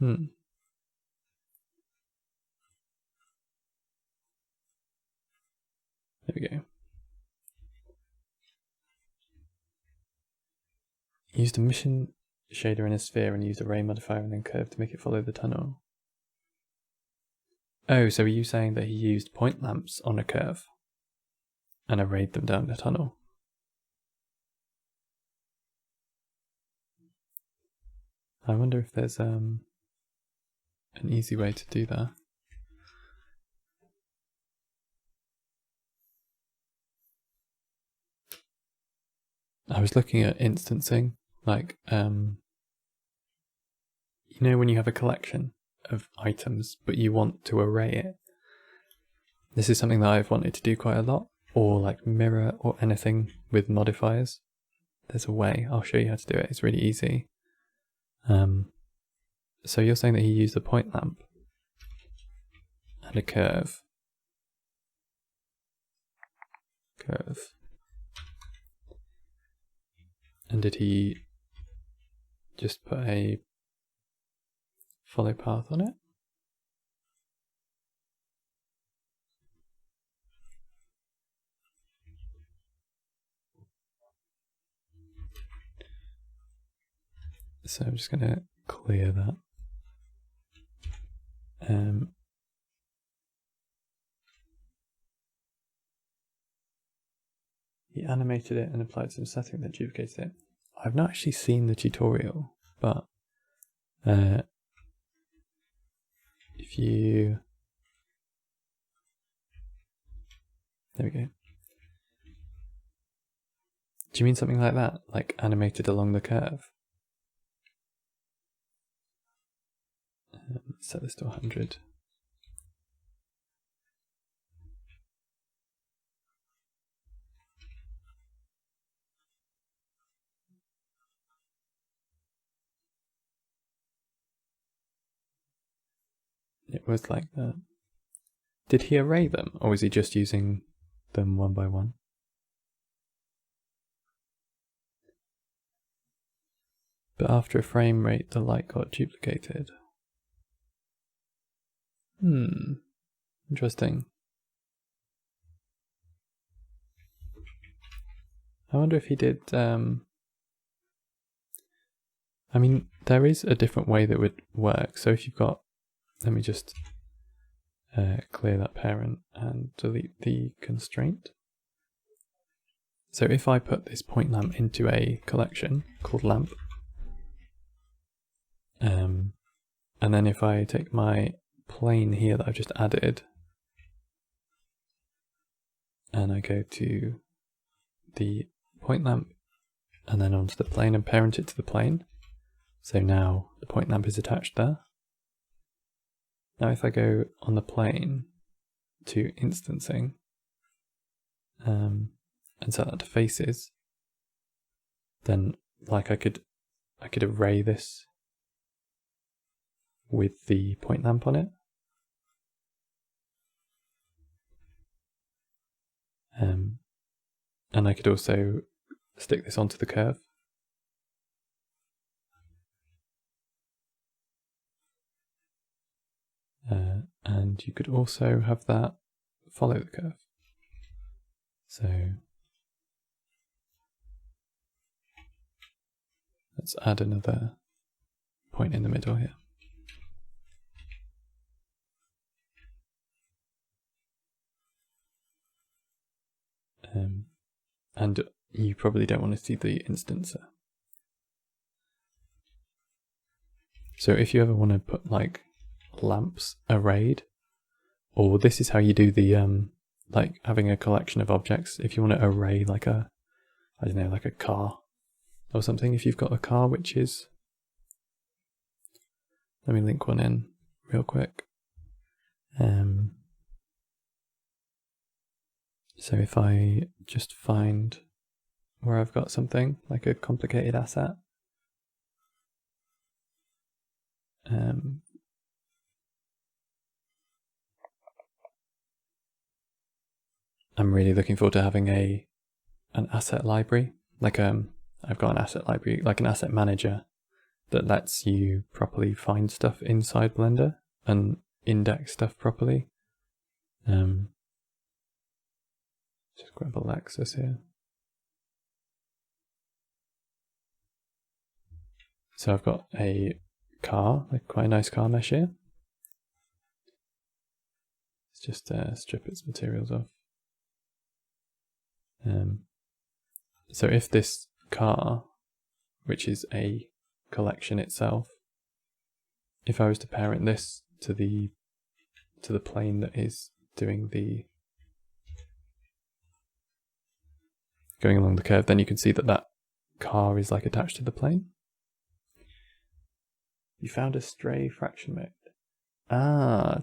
There we go. Used a mission shader in a sphere and used a ray modifier and then curve to make it follow the tunnel. Oh, so are you saying that he used point lamps on a curve and arrayed them down the tunnel? I wonder if there's an easy way to do that. I was looking at instancing, like, you know when you have a collection of items but you want to array it. This is something that I've wanted to do quite a lot, or like mirror or anything with modifiers. There's a way, I'll show you how to do it, it's really easy. So you're saying that he used a point lamp and a curve. And did he just put a follow path on it? So I'm just going to clear that. He animated it and applied some setting that duplicated it. I've not actually seen the tutorial, but if you... There we go. Do you mean something like that? Like animated along the curve? Let's set this to 100. It was like that. Did he array them, or was he just using them one by one? But after a frame rate, the light got duplicated. Interesting. I wonder if he did, I mean, there is a different way that would work. So if you've got, let me just clear that parent and delete the constraint. So if I put this point lamp into a collection called lamp, and then if I take my plane here that I've just added, and I go to the point lamp and then onto the plane and parent it to the plane, so now the point lamp is attached there. Now if I go on the plane to instancing and set that to faces, then like I could array this with the point lamp on it. And I could also stick this onto the curve. And you could also have that follow the curve. So let's add another point in the middle here. And you probably don't want to see the instancer. So if you ever want to put like lamps arrayed, or this is how you do the like having a collection of objects. If you want to array like a, I don't know, like a car or something, if you've got a car which is, let me link one in real quick. So if I just find where I've got something like a complicated asset, I'm really looking forward to having an asset library, like I've got an asset library, like an asset manager, that lets you properly find stuff inside Blender and index stuff properly. Just grab a Lexus here. So I've got a car, like quite a nice car mesh here. Let's just strip its materials off. So if this car, which is a collection itself, if I was to parent this to the plane that is doing the going along the curve, then you can see that that car is like attached to the plane. You found a stray fraction mode. Ah,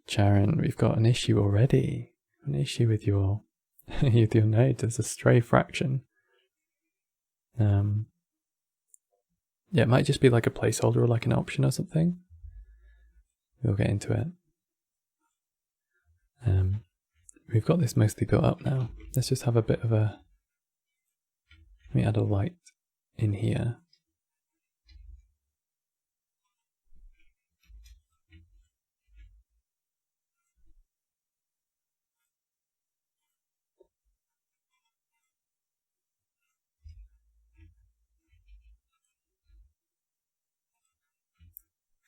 Sharon, we've got an issue already. An issue with your with your node. There's a stray fraction. Yeah, it might just be like a placeholder or like an option or something. We'll get into it. We've got this mostly built up now. Let's just have a bit of a... Let me add a light in here.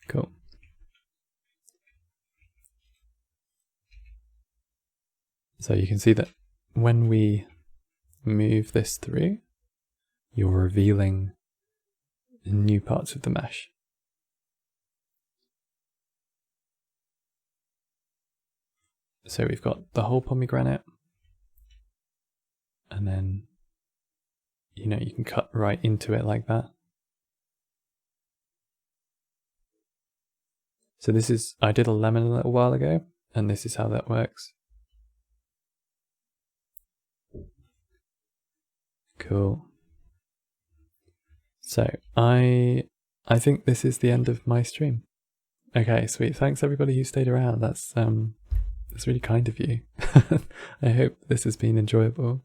Cool. So you can see that when we move this through, you're revealing new parts of the mesh. So we've got the whole pomegranate, and then, you know, you can cut right into it like that. So this is, I did a lemon a little while ago, and this is how that works. Cool. So I think this is the end of my stream. Okay, sweet. Thanks everybody who stayed around. That's really kind of you. I hope this has been enjoyable.